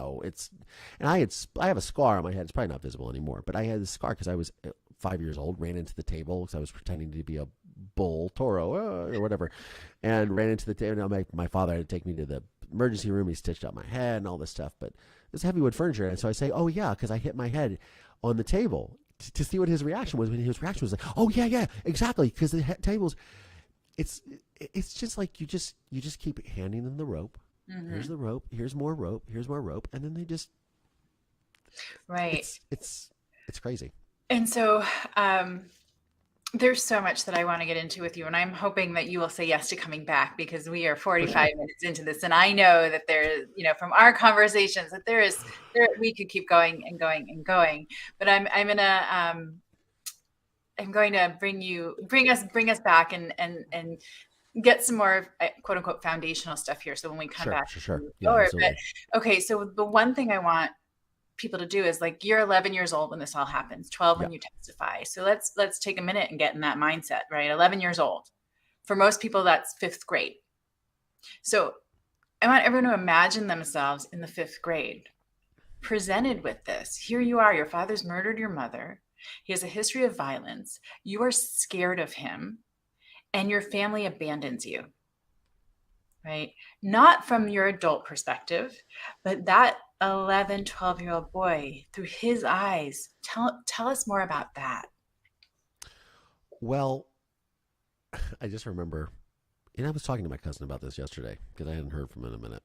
I have a scar on my head. It's probably not visible anymore, but I had this scar because I was 5 years old, ran into the table because I was pretending to be a bull, toro, or whatever, and ran into the table. And my father had to take me to the emergency room. He stitched up my head and all this stuff, but it's heavy wood furniture. And so I say, oh yeah, because I hit my head on the table. to see what his reaction was. When his reaction was like, "Oh yeah, exactly," because the tables, it's just like you just keep handing them the rope. Mm-hmm. Here's the rope. Here's more rope. Here's more rope, and then they just right. It's crazy. And so there's so much that I want to get into with you, and I'm hoping that you will say yes to coming back, because we are 45 minutes into this, and I know that there is, from our conversations, that we could keep going and going and going. But I'm going to bring us back and get some more quote unquote foundational stuff here. So when we come back, sure. Yeah, but okay. So the one thing I want people to do is, like, you're 11 years old when this all happens, 12 when you testify. So let's take a minute and get in that mindset, right? 11 years old. For most people, that's 5th grade. So I want everyone to imagine themselves in the 5th grade, presented with this. Here you are, your father's murdered your mother. He has a history of violence. You are scared of him, and your family abandons you, right? Not from your adult perspective, but that 11, 12-year-old boy, through his eyes. Tell us more about that. Well, I just remember, and I was talking to my cousin about this yesterday because I hadn't heard from him in a minute.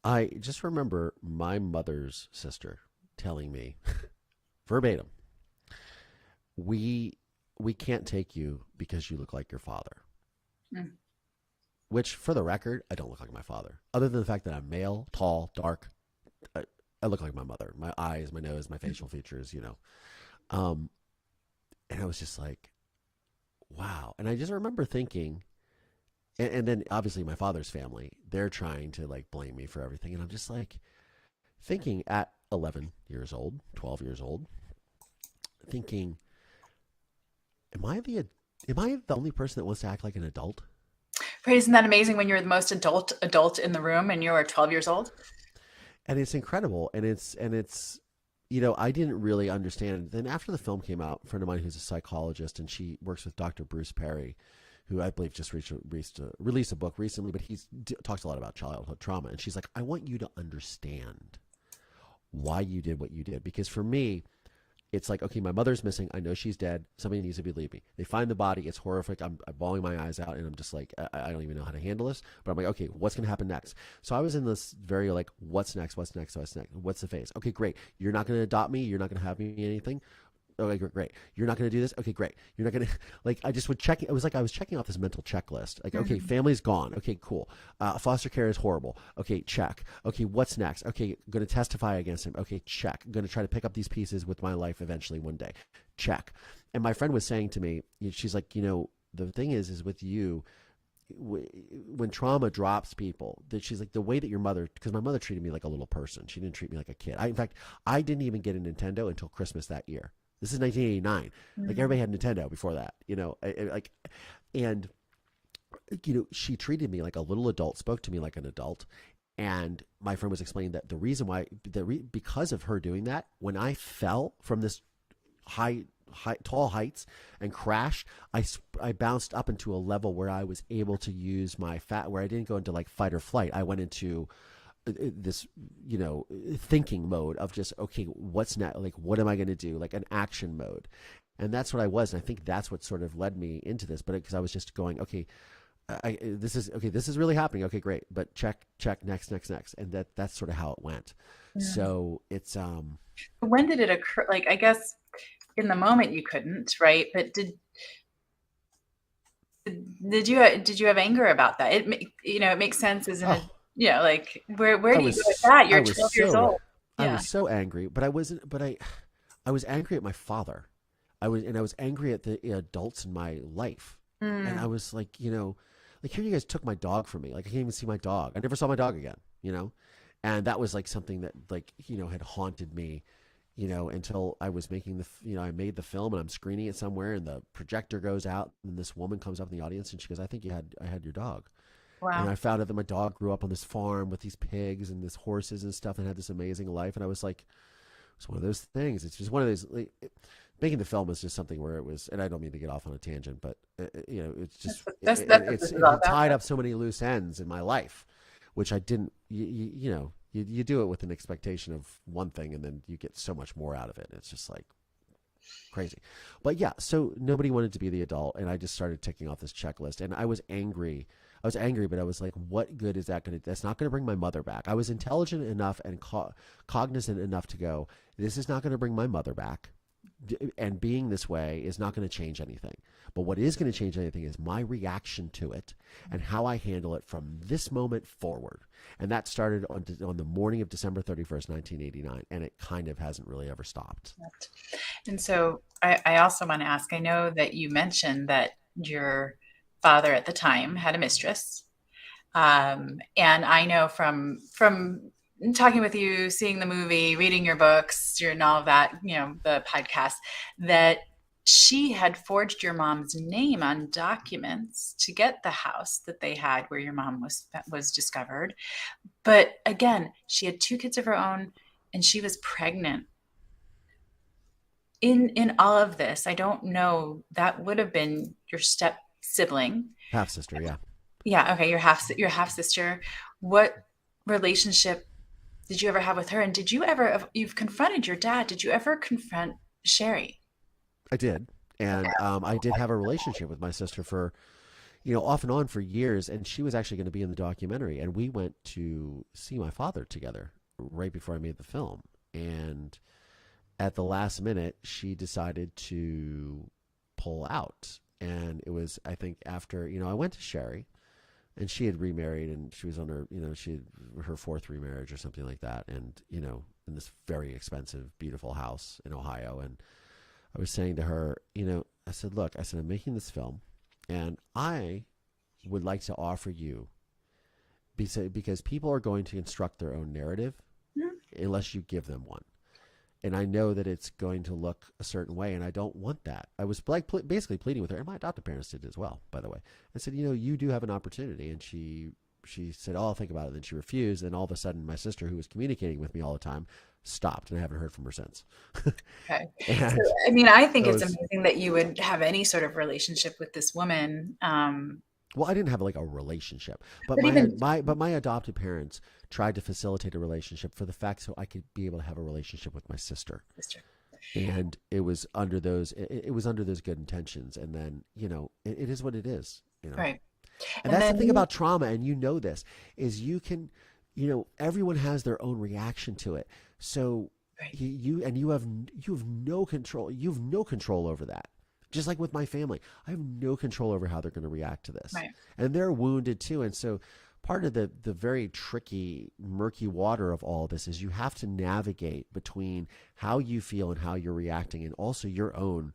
I just remember my mother's sister telling me verbatim, we can't take you because you look like your father. Mm. Which, for the record, I don't look like my father. Other than the fact that I'm male, tall, dark, I look like my mother. My eyes, my nose, my facial features, And I was just like, wow. And I just remember thinking, and then obviously my father's family, they're trying to like blame me for everything. And I'm just like thinking at 11 years old, 12 years old, thinking, am I the only person that wants to act like an adult? Right, isn't that amazing when you're the most adult in the room and you're 12 years old? And it's incredible. And it's I didn't really understand. Then after the film came out, a friend of mine who's a psychologist, and she works with Dr. Bruce Perry, who I believe just released a book recently, but he talks a lot about childhood trauma. And she's like, I want you to understand why you did what you did. Because for me, it's like, okay, my mother's missing. I know she's dead. Somebody needs to believe me. They find the body. It's horrific. I'm bawling my eyes out, and I'm just like, I don't even know how to handle this. But I'm like, okay, what's going to happen next? So I was in this very like, what's next? What's next? What's next? What's the phase? Okay, great. You're not going to adopt me. You're not going to have me anything. Okay, great. You're not going to do this. Okay, great. You're not going to I just would check. It was like I was checking off this mental checklist. Like, okay, family's gone. Okay, cool. Foster care is horrible. Okay, check. Okay, what's next? Okay, going to testify against him. Okay, check. Going to try to pick up these pieces with my life eventually one day. Check. And my friend was saying to me, she's like, the thing is with you, when trauma drops people, that she's like, the way that your mother, because my mother treated me like a little person. She didn't treat me like a kid. In fact, I didn't even get a Nintendo until Christmas that year. This is 1989. Like, everybody had Nintendo before that, she treated me like a little adult, spoke to me like an adult. And my friend was explaining that the reason why, because of her doing that, when I fell from this tall heights and crashed, I bounced up into a level where I was able to use my where I didn't go into like fight or flight. I went into this, thinking mode of just, okay, what's next? Like, what am I going to do? Like an action mode. And that's what I was. And I think that's what sort of led me into this, but because I was just going, okay, this is really happening. Okay, great. But check, next. And that's sort of how it went. Yeah. So it's, when did it occur? Like, I guess in the moment you couldn't, right? But did you have anger about that? It makes sense, isn't it? Like, where do you go with that? You're 12 years old. Yeah. I was so angry, but I was angry at my father. I was angry at the adults in my life. And I was like, like, here you guys took my dog from me. Like, I can't even see my dog. I never saw my dog again, and that was like something that had haunted me, until I was making I made the film and I'm screening it somewhere and the projector goes out and this woman comes up in the audience and she goes, I think I had your dog. Wow. And I found out that my dog grew up on this farm with these pigs and these horses and stuff and had this amazing life. And I was like, it's one of those things. It's just one of those, making the film is just something where it was, and I don't mean to get off on a tangent, but it's just, it's tied up so many loose ends in my life, which I didn't, you do it with an expectation of one thing and then you get so much more out of it. It's just like, Crazy. But yeah, so nobody wanted to be the adult, and I just started ticking off this checklist, and I was angry. I was angry, but I was like, what good is that going to, that's not going to bring my mother back. I was intelligent enough and cognizant enough to go, this is not going to bring my mother back. And being this way is not going to change anything. But what is going to change anything is my reaction to it and how I handle it from this moment forward. And that started on the morning of December 31st, 1989. And it kind of hasn't really ever stopped. And so I also want to ask, I know that you mentioned that your father at the time had a mistress. And I know from talking with you, seeing the movie, reading your books, and all of that, the podcast, that she had forged your mom's name on documents to get the house that they had where your mom was discovered. But again, she had 2 kids of her own and she was pregnant. In all of this, I don't know, that would have been your step sibling. Half sister, yeah. Yeah, okay, your half sister. What relationship did you ever have with her? And did you ever, you've confronted your dad, did you ever confront Sherry? I did. And I did have a relationship with my sister for, off and on for years. And she was actually going to be in the documentary. And we went to see my father together right before I made the film. And at the last minute, she decided to pull out. And it was, I think, after, I went to Sherry. And she had remarried, and she was on her, she had her 4th remarriage or something like that. And, in this very expensive, beautiful house in Ohio. And I was saying to her, I said, look, I'm making this film, and I would like to offer you, because people are going to construct their own narrative unless you give them one. And I know that it's going to look a certain way, and I don't want that. I was basically pleading with her, and my adopted parents did as well, by the way. I said, you do have an opportunity. And she said, oh, I'll think about it. Then she refused. And all of a sudden, my sister, who was communicating with me all the time, stopped, and I haven't heard from her since. Okay. So, I think it's amazing that you would have any sort of relationship with this woman. Well, I didn't have like a relationship, but my adopted parents tried to facilitate a relationship for the fact so I could be able to have a relationship with my sister. And it was under those good intentions. And then, it is what it is, Right. And that's the thing about trauma. And this is you can, everyone has their own reaction to it. So right. you have no control. You have no control over that. Just like with my family, I have no control over how they're going to react to this. Right. And they're wounded too. And so part of the very tricky, murky water of all this is you have to navigate between how you feel and how you're reacting, and also your own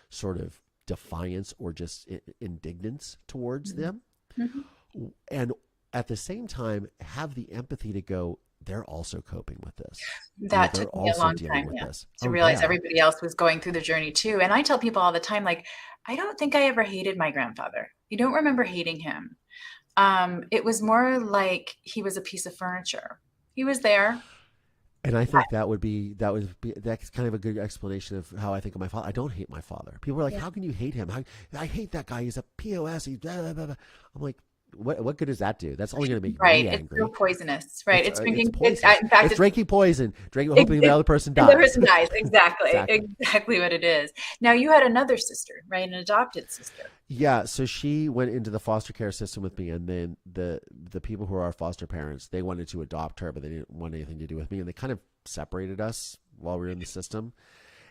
sort of defiance or just indignance towards them. Mm-hmm. And at the same time, have the empathy to go, they're also coping with this. That took me a long time to realize everybody else was going through the journey too. And I tell people all the time, like, I don't think I ever hated my grandfather. You don't remember hating him. It was more like he was a piece of furniture. He was there. And I think that's kind of a good explanation of how I think of my father. I don't hate my father. People are like, how can you hate him? I hate that guy. He's a POS. He's blah, blah, blah, blah. I'm like, what good does that do? That's only going to make me angry. It's so poisonous, right? It's drinking. It's drinking poison. Hoping the other person dies. The person dies. Exactly what it is. Now you had another sister, right? An adopted sister. Yeah. So she went into the foster care system with me, and then the people who are our foster parents, they wanted to adopt her, but they didn't want anything to do with me, and they kind of separated us while we were in the system.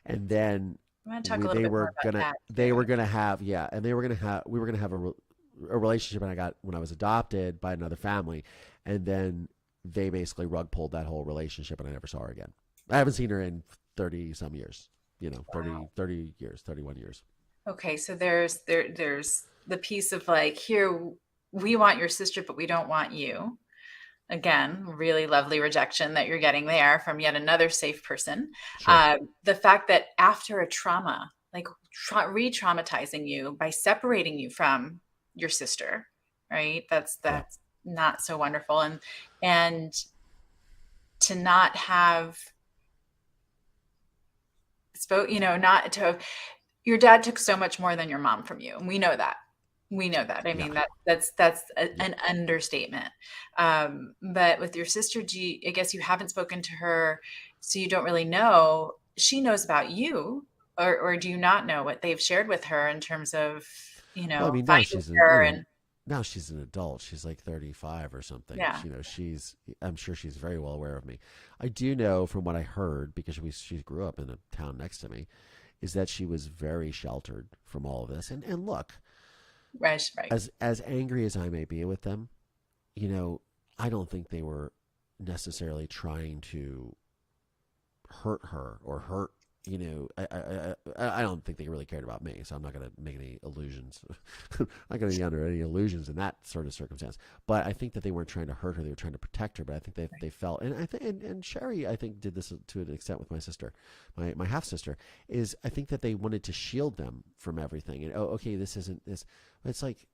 And then we were gonna have a relationship I got when I was adopted by another family, and then they basically rug pulled that whole relationship, and I never saw her again. I haven't seen her in 30 some years, 30 years, 31 years. Okay. So there's the piece of like, here, we want your sister, but we don't want you. Again, really lovely rejection that you're getting there from yet another safe person. Sure. The fact that after a trauma, like re-traumatizing you by separating you from your sister, right? That's not so wonderful. And to not have your dad took so much more than your mom from you. And we know that. I mean, that's an understatement. But with your sister, I guess you haven't spoken to her, so you don't really know. She knows about you, or do you not know what they've shared with her in terms of, Well, I mean, finding her and now she's an adult. She's like 35 or something. yeah. I'm sure she's very well aware of me. I do know from what I heard, because she grew up in a town next to me, is that she was very sheltered from all of this. And look, Right. as angry as I may be with them, I don't think they were necessarily trying to hurt her or hurt. I don't think they really cared about me, so I'm not going to make any illusions. I'm not going to be under any illusions in that sort of circumstance. But I think that they weren't trying to hurt her; they were trying to protect her. But I think they felt, and I think, and Sherry, I think, did this to an extent with my sister, my half sister. Is I think that they wanted to shield them from everything. And okay, this isn't this. It's like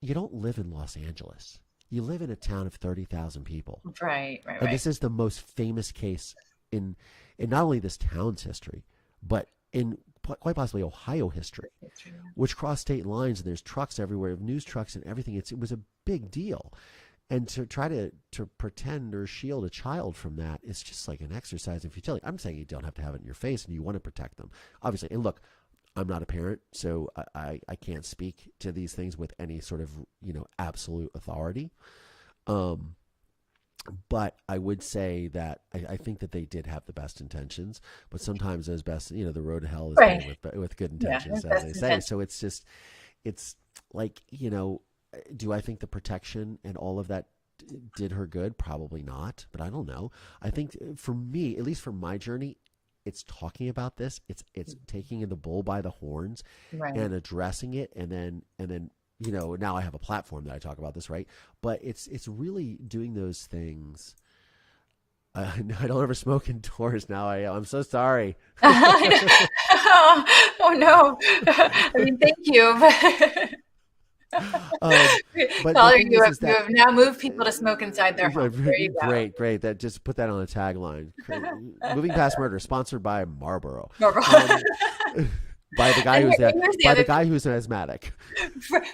you don't live in Los Angeles; you live in a town of 30,000 people. Right. And this is the most famous case in not only this town's history, but in quite possibly Ohio history, which crossed state lines, and there's trucks everywhere, news trucks and everything. It was a big deal. And to try to pretend or shield a child from that is just like an exercise in futility. I'm saying you don't have to have it in your face, and you want to protect them, obviously. And look, I'm not a parent, so I can't speak to these things with any sort of, absolute authority. But I would say that I think that they did have the best intentions, but sometimes those best, the road to hell is made with good intentions, as they say. So it's like, do I think the protection and all of that did her good? Probably not, but I don't know. I think for me, at least for my journey, it's talking about this. It's taking the bull by the horns and addressing it, and then now I have a platform that I talk about this, right? But it's really doing those things. I don't ever smoke indoors now. I'm so sorry. Oh no! I mean, thank you. But Collier, the thing you is that, have now moved people to smoke inside their home. There you go. Great. That just put that on a tagline. Moving Past Murder, sponsored by Marlboro. By the guy who's an asthmatic.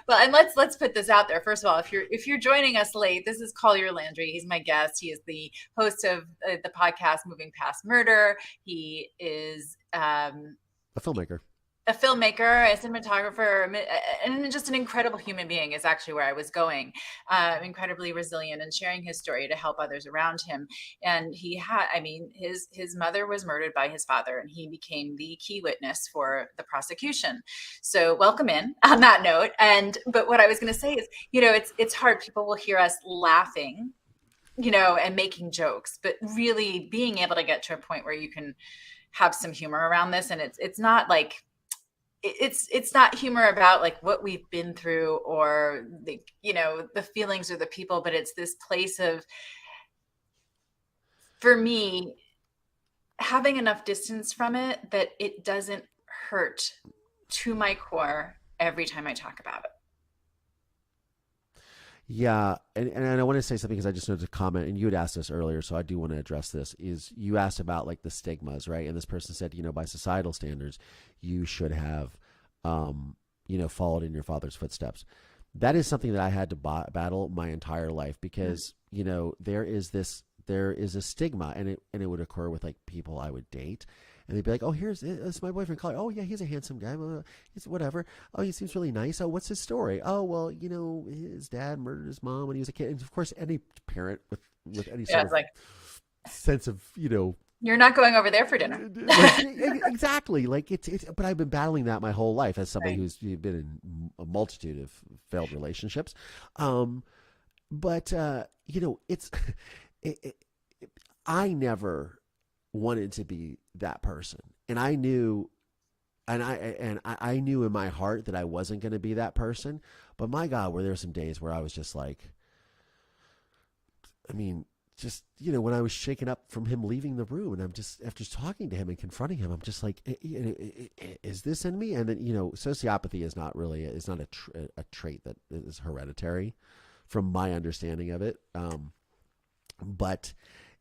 Well, and let's put this out there. First of all, if you're joining us late, this is Collier Landry. He's my guest. He is the host of the podcast Moving Past Murder. He is a filmmaker, a cinematographer, and just an incredible human being is actually where I was going. Incredibly resilient and sharing his story to help others around him. And his mother was murdered by his father, and he became the key witness for the prosecution. So welcome in on that note. But what I was going to say is, it's hard. People will hear us laughing, and making jokes, but really being able to get to a point where you can have some humor around this. And it's not like, it's not humor about like what we've been through or the feelings or the people, but it's this place of, for me, having enough distance from it that it doesn't hurt to my core every time I talk about it. Yeah, and I want to say something because I just noticed a comment, and you had asked this earlier, so I do want to address this. Is you asked about like the stigmas, right? And this person said, by societal standards, you should have, followed in your father's footsteps. That is something that I had to battle my entire life because there is a stigma, and it would occur with like people I would date. And they'd be like, oh, it's my boyfriend, Collier. Oh, yeah, he's a handsome guy. He's whatever. Oh, he seems really nice. Oh, what's his story? Oh, well, his dad murdered his mom when he was a kid. And, of course, any parent with any sort of sense of, You're not going over there for dinner. Exactly. Like but I've been battling that my whole life as somebody who's been in a multitude of failed relationships. I never wanted to be that person, and I knew in my heart that I wasn't going to be that person. But my God, were there some days where I was just like, when I was shaken up from him leaving the room, and I'm just, after talking to him and confronting him, I'm just like, is this in me? And then, sociopathy is not a trait that is hereditary from my understanding of it. But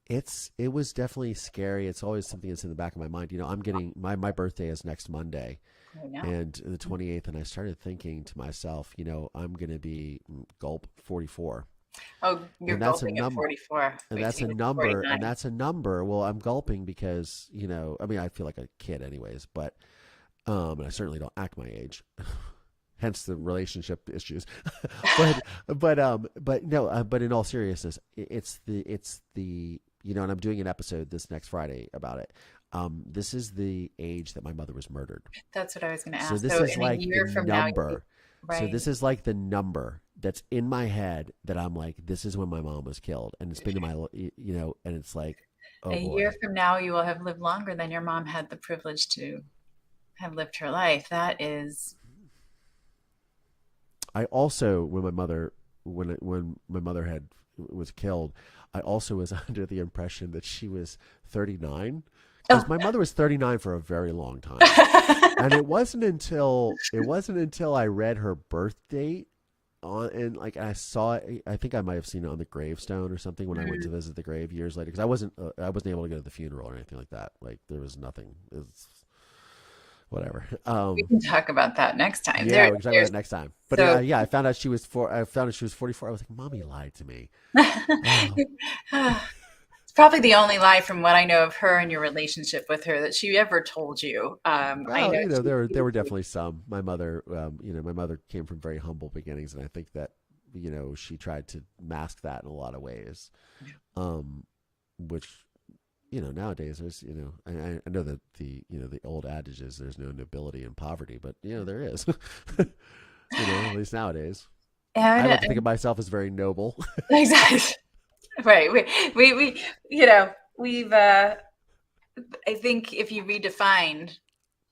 it was definitely scary. It's always something that's in the back of my mind. I'm getting my birthday is next Monday, and the 28th, and I started thinking to myself, I'm going to be 44. Oh, you're gulping at 44. And that's a number. 49. And that's a number. Well, I'm gulping because, I feel like a kid anyways, but And I certainly don't act my age. Hence the relationship issues. But no, but in all seriousness, it's the, and I'm doing an episode this next Friday about it. This is the age that my mother was murdered. That's what I was going to ask. So this So is in a like year the from now, number. So right. this is like the number that's in my head that I'm like, this is when my mom was killed. And it's been in my, and it's like, oh A boy. year from now, you will have lived longer than your mom had the privilege to have lived her life. That is. I also, when my mother was killed, I also was under the impression that she was 39, because my mother was 39 for a very long time. And it wasn't until I read her birth date and I saw it. I think I might have seen it on the gravestone or something when I went to visit the grave years later, because I wasn't able to go to the funeral or anything like that. Like, there was nothing. It's whatever. We can talk about that next time. Yeah, we can talk about it next time. But so, I found out she was 44. I was like, Mommy lied to me. It's probably the only lie from what I know of her and your relationship with her that she ever told you. I know there were definitely some. My mother, my mother came from very humble beginnings, and I think that, she tried to mask that in a lot of ways, which, nowadays there's, I know that the old adage is there's no nobility in poverty, but there is, at least nowadays. I like to think of myself as very noble. Exactly. Right. We we've, I think if you redefine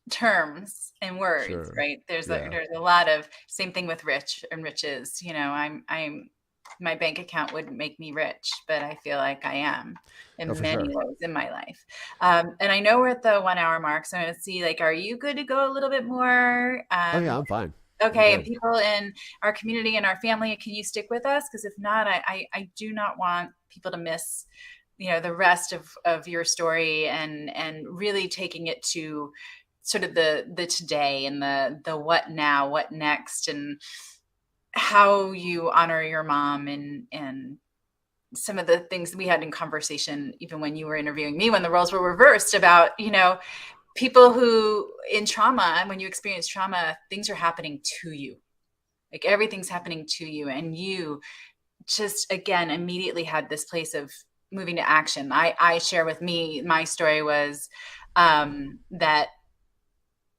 terms and words, Sure. right, there's a lot of, same thing with rich and riches. My bank account wouldn't make me rich, but I feel like I am in many ways in my life. And I know we're at the 1 hour mark, so I'm going to see, are you good to go a little bit more? Oh yeah, I'm fine. Okay, and people in our community and our family, can you stick with us? Because if not, I do not want people to miss, the rest of your story and really taking it to sort of the today and the what now, what next, and how you honor your mom and some of the things we had in conversation, even when you were interviewing me, when the roles were reversed, about, people who in trauma, and when you experience trauma, things are happening to you. Like, everything's happening to you. And you just, again, immediately had this place of moving to action. I share with me, my story was that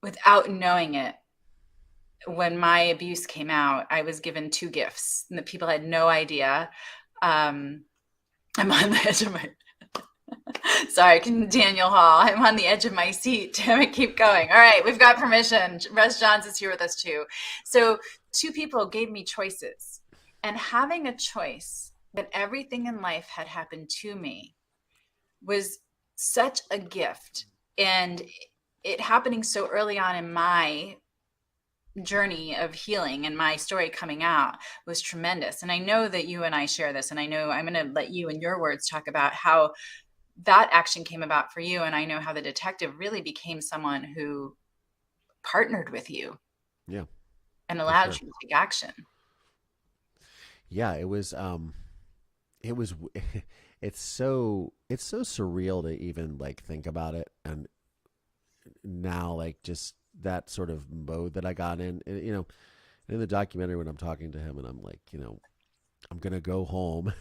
without knowing it, when my abuse came out, I was given 2 gifts and the people had no idea. I'm on the edge of my... Sorry, Daniel Hall. I'm on the edge of my seat. Damn it, keep going. All right, we've got permission. Russ Johns is here with us too. So 2 people gave me choices. And having a choice that everything in life had happened to me was such a gift. And it happening so early on in my journey of healing and my story coming out was tremendous. And I know that you and I share this, and I know I'm going to let you in your words talk about how that action came about for you. And I know how the detective really became someone who partnered with you. Yeah. And allowed you to take action. Yeah, it's so surreal to even think about it. And now, just that sort of mode that I got in, in the documentary, when I'm talking to him and I'm like, I'm going to go home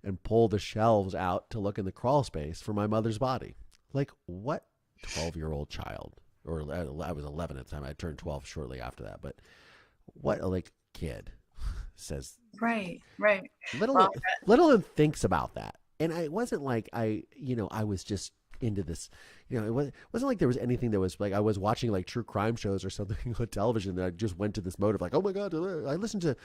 and pull the shelves out to look in the crawl space for my mother's body. Like, what 12-year-old child, or I was 11 at the time, I turned 12 shortly after that, but what kid says, right. Little thinks about that. And it wasn't like I was just into this, it wasn't like there was anything that was I was watching true crime shows or something on television that I just went to this mode of oh my God, I listened to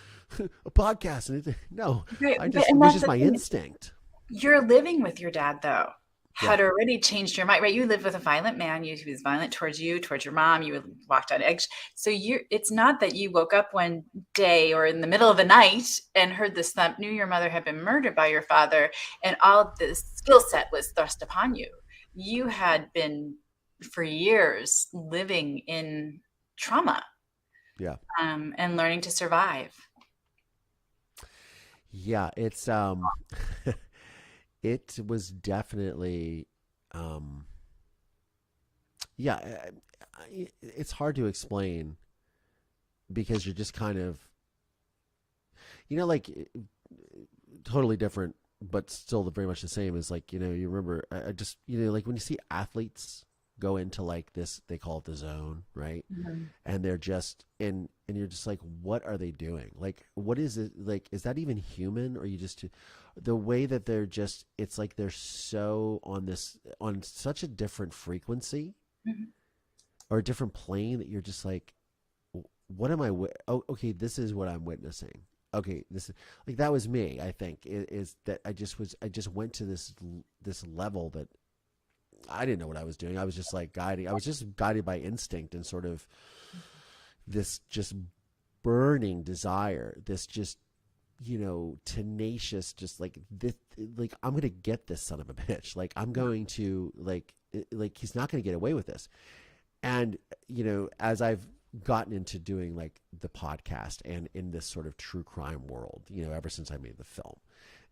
a podcast, and it was just my instinct. You're living with your dad though. Had already changed your mind, right? You lived with a violent man. He was violent towards you, towards your mom. You walked on eggs. So it's not that you woke up one day or in the middle of the night and heard this thump, knew your mother had been murdered by your father, and all of this skill set was thrust upon you. You had been for years living in trauma. Yeah. And learning to survive. Yeah, it's it was definitely yeah, it's hard to explain because you're just kind of, like totally different, but still very much the same is like, you remember, I just, like when you see athletes go into like this, they call it the zone, right? Mhm. And they're just and you're just like, what are they doing? Like, what is it? Like, is that even human? Or you just, the way that they're just, it's like they're so on such a different frequency Mhm. or a different plane that you're just like, what am oh, okay, this is what I'm witnessing. Okay, this is like, that was me. I think is that I just went to this level that I didn't know what I was doing. I was just like guiding. I was just guided by instinct and sort of this just burning desire, this just, tenacious, just like this, like, I'm going to get this son of a bitch. Like, I'm going to like he's not going to get away with this. And, as I've gotten into doing like the podcast and in this sort of true crime world, ever since I made the film,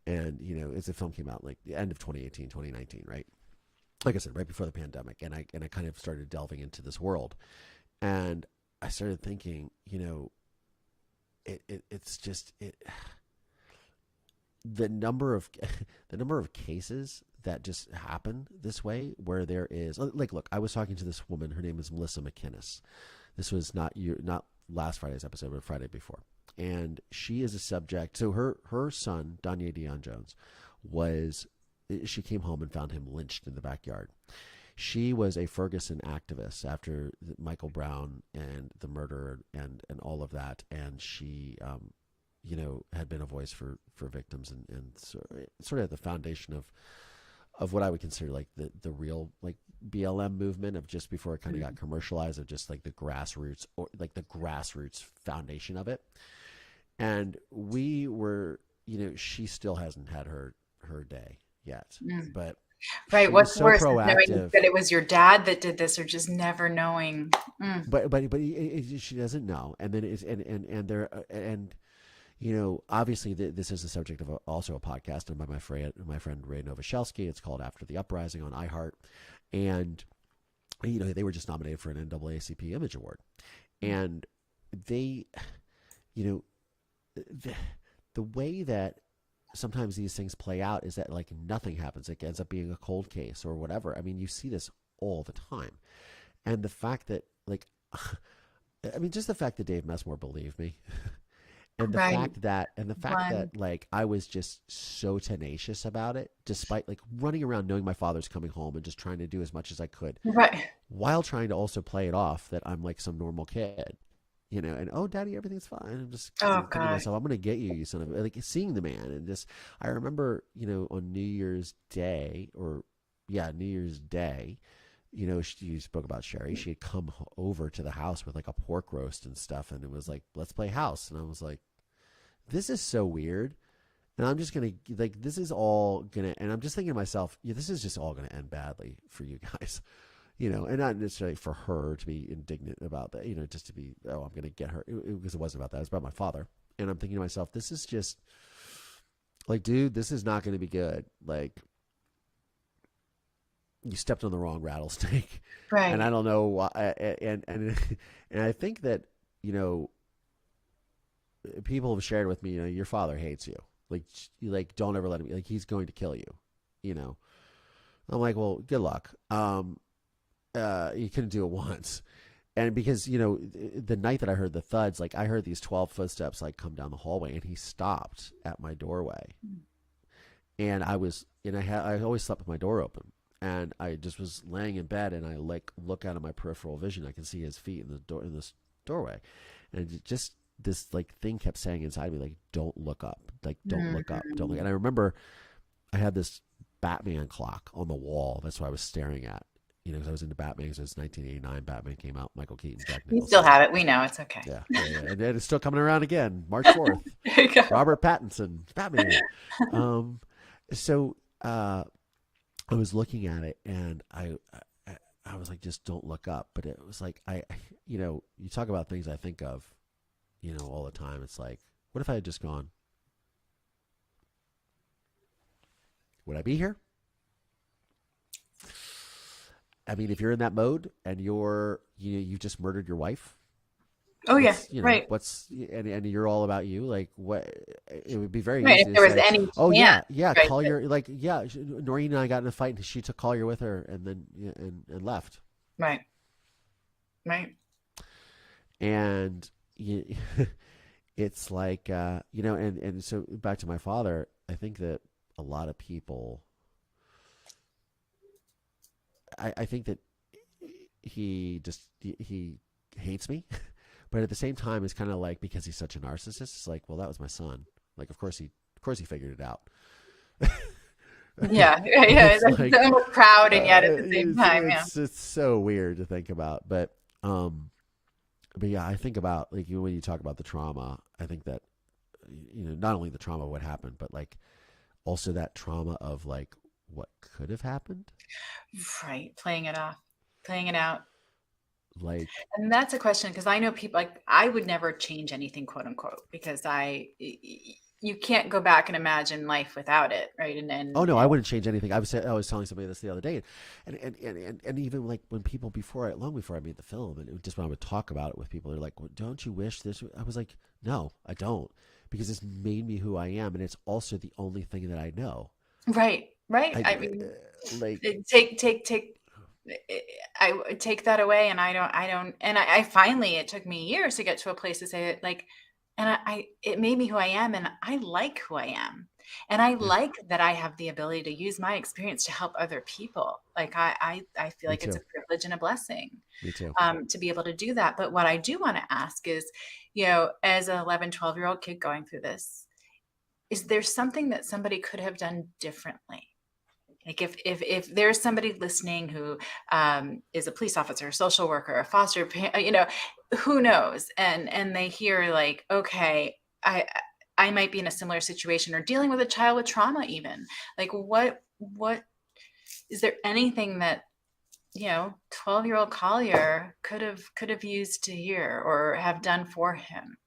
and, as the film came out like the end of 2018, 2019, right? Like I said, right before the pandemic, and I kind of started delving into this world, and I started thinking, it's just the number of cases that just happen this way, where there is like, look, I was talking to this woman. Her name is Melissa McInnes. This was not last Friday's episode, but Friday before, and she is a subject. So her son, Danye Dion Jones, she came home and found him lynched in the backyard. She was a Ferguson activist after Michael Brown and the murder and all of that. And she, had been a voice for victims and sort of at the foundation of what I would consider like the real like BLM movement of just before it kind of got commercialized, of just like the grassroots, or like the grassroots foundation of it. And we were, she still hasn't had her day yet, but Right. she What's was so worse, proactive. knowing that it was your dad that did this, or just never knowing? But she doesn't know, and then it's and there and obviously this is the subject of also a podcast done by my friend Ray Novoselsky. It's called After the Uprising on iHeart, and they were just nominated for an NAACP Image Award, and they, the way that sometimes these things play out is that like nothing happens. It ends up being a cold case or whatever. I mean, you see this all the time. And the fact that like, just the fact that Dave Messmore believed me and the fact that like, I was just so tenacious about it, despite like running around knowing my father's coming home and just trying to do as much as I could, while trying to also play it off that I'm like some normal kid. And oh, daddy, everything's fine. I'm just thinking to myself, I'm going to get you, you son of a, like seeing the man. And just, I remember, on New Year's Day, she spoke about Sherry. She had come over to the house with like a pork roast and stuff. And it was like, let's play house. And I was like, this is so weird. And I'm just going to like, this is all going to, and I'm just thinking to myself, this is just all going to end badly for you guys. And not necessarily for her to be indignant about that, just to be, oh, I'm going to get her, because it wasn't about that. It was about my father. And I'm thinking to myself, this is just like, dude, this is not going to be good. Like, you stepped on the wrong rattlesnake. Right. And I don't know why. And I think that, people have shared with me, your father hates you. Like, don't ever let him, like, he's going to kill you, I'm like, well, good luck. You couldn't do it once. And because, the night that I heard the thuds, like I heard these 12 footsteps like come down the hallway, and he stopped at my doorway. And I always slept with my door open, and I just was laying in bed, and I like look out of my peripheral vision. I can see his feet in this doorway. And it just this like thing kept saying inside me, like, don't look up, like, don't look up, don't look. And I remember I had this Batman clock on the wall. That's what I was staring at. Because I was into Batman, because it was 1989. Batman came out, Michael Keaton, Jack Nicholson. You still have it. We know it's okay. Yeah. And it's still coming around again, March 4th. There you go. Robert Pattinson, Batman. So I was looking at it, and I was like, just don't look up. But it was like, you talk about things I think of, all the time. It's like, what if I had just gone? Would I be here? I mean, if you're in that mode and you just murdered your wife, Oh yeah, right. and you're all about you, like what, it would be very Right. easy If to there was say, any oh chance, yeah, right? Collier, like, yeah, Noreen and I got in a fight and she took Collier with her and then, and left. Right. Right. And it's like, and so back to my father, I think that a lot of people, I think that he hates me, but at the same time, it's kind of like, because he's such a narcissist, it's like, well, that was my son. Like, of course he figured it out. Yeah. Yeah. It's like, almost proud and yet at the same time. Yeah. it's so weird to think about, but yeah, I think about, like, when you talk about the trauma, I think that, not only the trauma of what happened, but like also that trauma of like what could have happened. Right. Playing it off, playing it out. Like, And that's a question, because I know people, like, I would never change anything, quote unquote, because you can't go back and imagine life without it, right? And oh no, I wouldn't change anything. I was telling somebody this the other day, and even like when people long before I made the film, and just when I would talk about it with people, they're like, well, "Don't you wish this?" I was like, "No, I don't," because it's made me who I am, and it's also the only thing that I know. Right. I mean, like, I take that away, and I don't, and I finally, it took me years to get to a place to say it, like, and it made me who I am, and I like who I am. And I like that I have the ability to use my experience to help other people. Like, I feel like it's a privilege and a blessing. Me too. To be able to do that. But what I do want to ask is, as an 11, 12-year-old kid going through this, is there something that somebody could have done differently? Like, if there's somebody listening who is a police officer, a social worker, a foster parent, who knows, and they hear, like, okay, I might be in a similar situation, or dealing with a child with trauma, even, like, what is there anything that 12-year-old Collier could have used to hear or have done for him?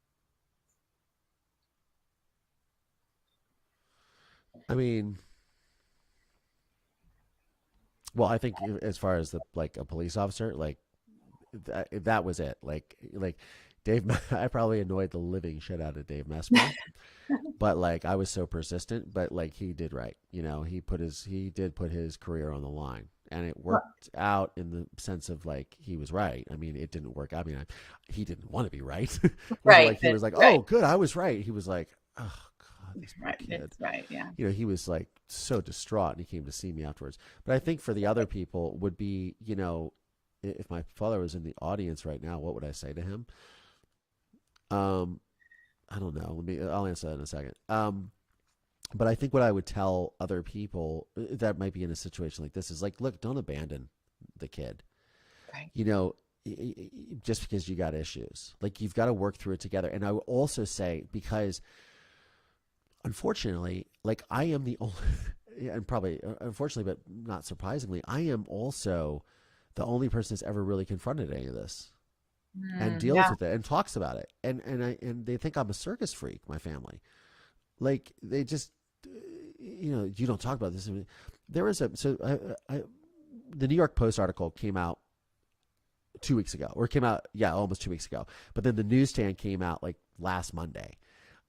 I mean, well, I think as far as like a police officer, like that was it. Like Dave, I probably annoyed the living shit out of Dave Messmer, but like I was so persistent. But like he did right. He did put his career on the line, and it worked out in the sense of, like, he was right. I mean, it didn't work. I mean, he didn't want to be right. Right. Like, he was like, oh, good, I was right. He was like, oh God, this Right. kid. Right. Yeah. He was like so distraught, and he came to see me afterwards. But I think for the other people would be, if my father was in the audience right now, what would I say to him? I don't know. I'll answer that in a second. But I think what I would tell other people that might be in a situation like this is, like, look, don't abandon the kid. Right. Just because you got issues, like, you've got to work through it together. And I would also say, because unfortunately, like, I am the only, and probably unfortunately, but not surprisingly, I am also the only person that's ever really confronted any of this and deals with it and talks about it. And they think I'm a circus freak, my family. Like, they just, you don't talk about this. There was the New York Post article came out 2 weeks ago, or came out, almost 2 weeks ago. But then the newsstand came out like last Monday.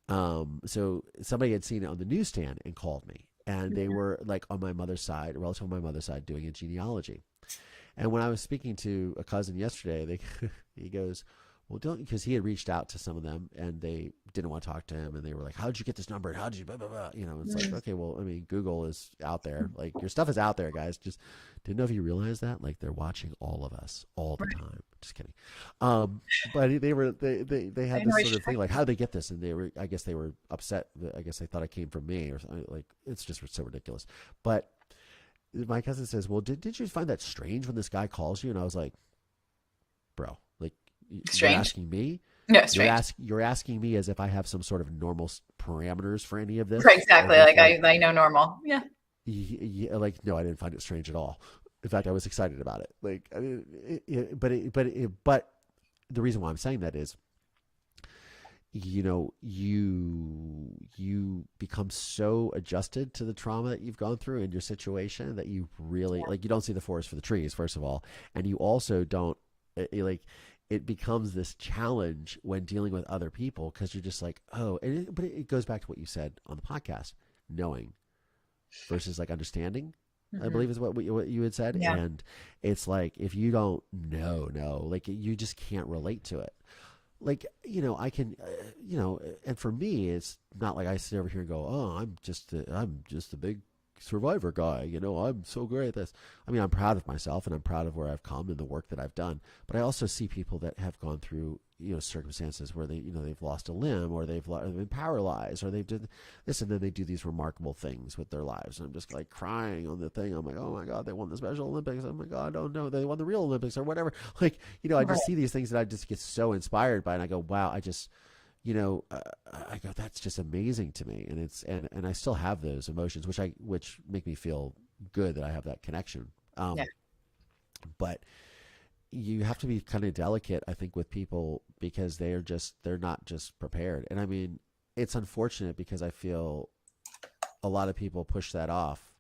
So somebody had seen it on the newsstand and called me, and they were like on my mother's side, a relative on my mother's side, doing a genealogy. And when I was speaking to a cousin yesterday, he goes, well, because he had reached out to some of them and they didn't want to talk to him. And they were like, how did you get this number? And how did you, blah, blah, blah. It's like, okay, well, I mean, Google is out there. Like, your stuff is out there, guys. Just didn't know if you realize that. Like, they're watching all of us all the time. Just kidding. But they had this sort of thing, like, how did they get this? And I guess they were upset. I guess they thought it came from me, or something. Like, it's just so ridiculous. But my cousin says, well, did you find that strange when this guy calls you? And I was like, bro, like, strange. You're asking me? No, strange. You're asking me as if I have some sort of normal parameters for any of this. Right, exactly. Like, I know normal. Yeah. Like, no, I didn't find it strange at all. In fact, I was excited about it. Like, I mean, but the reason why I'm saying that is, you become so adjusted to the trauma that you've gone through in your situation that you really you don't see the forest for the trees, first of all, and you also don't it becomes this challenge when dealing with other people, because you're just like, oh, but it goes back to what you said on the podcast, knowing versus understanding. I believe is what you had said. Yeah. And it's like, if you don't know, you just can't relate to it. I can, and for me, it's not like I sit over here and go, oh, I'm just a big survivor guy. I'm so great at this. I mean, I'm proud of myself and I'm proud of where I've come and the work that I've done. But I also see people that have gone through, circumstances where they've lost a limb, or they've been paralyzed, or they've done this, and then they do these remarkable things with their lives. And I'm just crying on the thing. I'm like, oh my God, they won the Special Olympics. Oh my God, oh no, they won the real Olympics or whatever. I just see these things that I just get so inspired by, and I go, wow, I just, I go, that's just amazing to me. And and I still have those emotions, which make me feel good that I have that connection. But you have to be kind of delicate, I think, with people, because they're not just prepared. And I mean, it's unfortunate, because I feel a lot of people push that off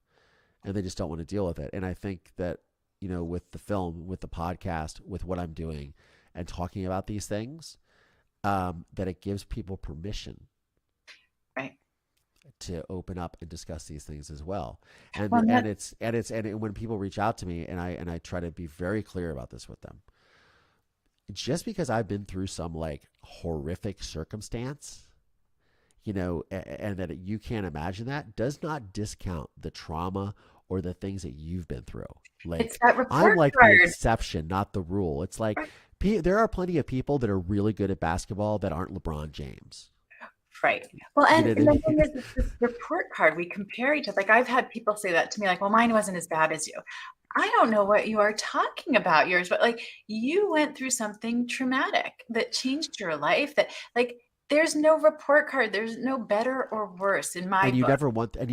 and they just don't want to deal with it. And I think that, with the film, with the podcast, with what I'm doing and talking about these things, that it gives people permission, right, to open up and discuss these things as well. And Well, that- and when people reach out to me, and I try to be very clear about this with them, just because I've been through some horrific circumstance, and that you can't imagine, that does not discount the trauma or the things that you've been through. it's that report I'm the card. exception, not the rule. It's there are plenty of people that are really good at basketball that aren't LeBron James. Right. Well, and You know the what I mean? thing is, this report card, we compare each other. I've had people say that to me, well, mine wasn't as bad as you. I don't know what you are talking about yours, but you went through something traumatic that changed your life, that there's no report card. There's no better or worse in my And you book.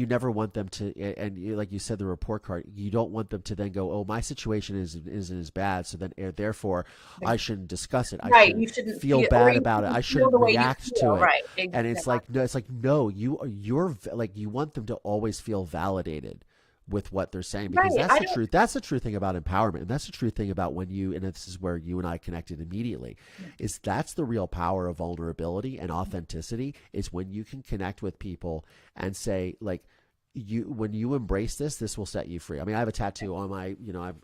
never want them to, and like you said, the report card, you don't want them to then go, oh, my situation isn't as bad, so then therefore I shouldn't discuss it. Right. I You shouldn't feel bad about it. I shouldn't the way you react feel. to it. Right. And it's no, you're you want them to always feel validated with what they're saying, because Right. that's the truth. That's the true thing about empowerment, and that's the true thing about when and this is where you and I connected immediately, is that's the real power of vulnerability and authenticity, is when you can connect with people and say, when you embrace this will set you free. I mean, I have a tattoo on my,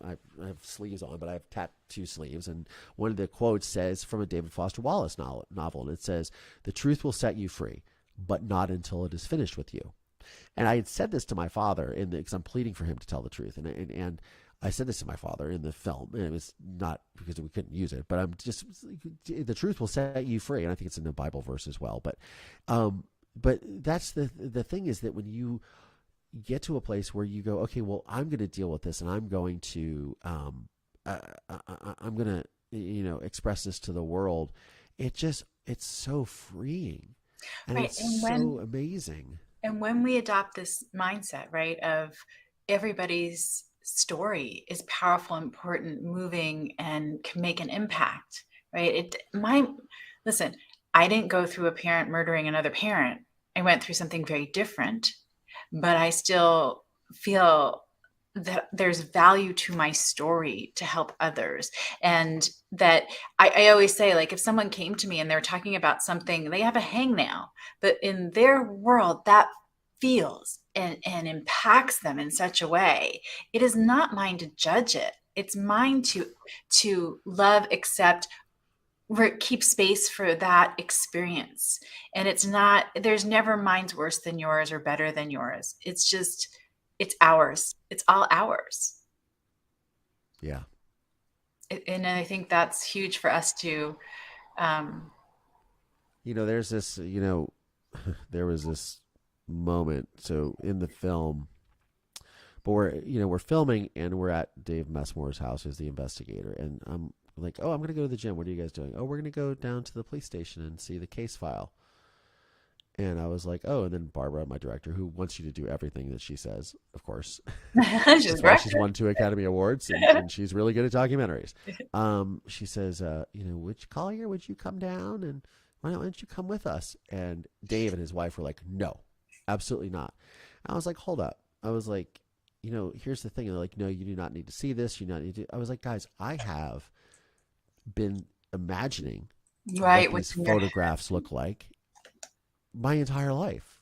I have sleeves on, but I have tattoo sleeves, and one of the quotes says from a David Foster Wallace novel, and it says, "The truth will set you free, but not until it is finished with you." And I had said this to my father because I'm pleading for him to tell the truth. And I said this to my father in the film, and it was not because we couldn't use it, but I'm just, the truth will set you free. And I think it's in the Bible verse as well. But that's the thing, is that when you get to a place where you go, okay, well, I'm going to deal with this, and I'm going to, I'm going to, express this to the world. It's so freeing, and Right. it's so amazing. And when we adopt this mindset, right, of everybody's story is powerful, important, moving, and can make an impact, right? Listen, I didn't go through a parent murdering another parent. I went through something very different, but I still feel that there's value to my story to help others. And that I always say, if someone came to me and they're talking about something, they have a hangnail, but in their world that feels and impacts them in such a way, it is not mine to judge it. It's mine to love, accept, keep space for that experience. And there's never mine's worse than yours or better than yours. It's ours. It's all ours. Yeah. And I think that's huge for us to, there's this, there was this moment. So in the film, but we're filming, and we're at Dave Messmore's house, who's the investigator. And I'm like, oh, I'm going to go to the gym. What are you guys doing? Oh, we're going to go down to the police station and see the case file. And I was like, oh, and then Barbara, my director, who wants you to do everything that she says, of course. That's why she's won 2 Academy Awards, and she's really good at documentaries. She says, which Collier, would you come down and why don't you come with us? And Dave and his wife were like, no, absolutely not. And I was like, hold up. I was like, here's the thing. And they're like, no, you do not need to see this. You do not need to. I was like, guys, I have been imagining Right. what these photographs look like my entire life.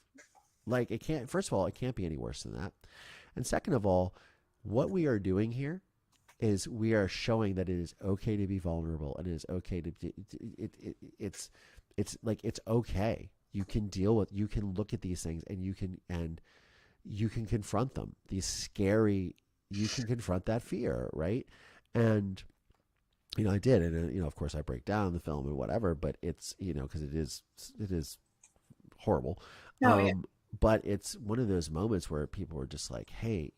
Like, it can't, first of all, it can't be any worse than that. And second of all, what we are doing here is we are showing that it is okay to be vulnerable, and it is okay to it's like, it's okay. You can look at these things, and you can confront them. You can confront that fear, right? And I did, and of course I break down the film and whatever, but it's because it is horrible. Oh, yeah. But it's one of those moments where people were just like, hey,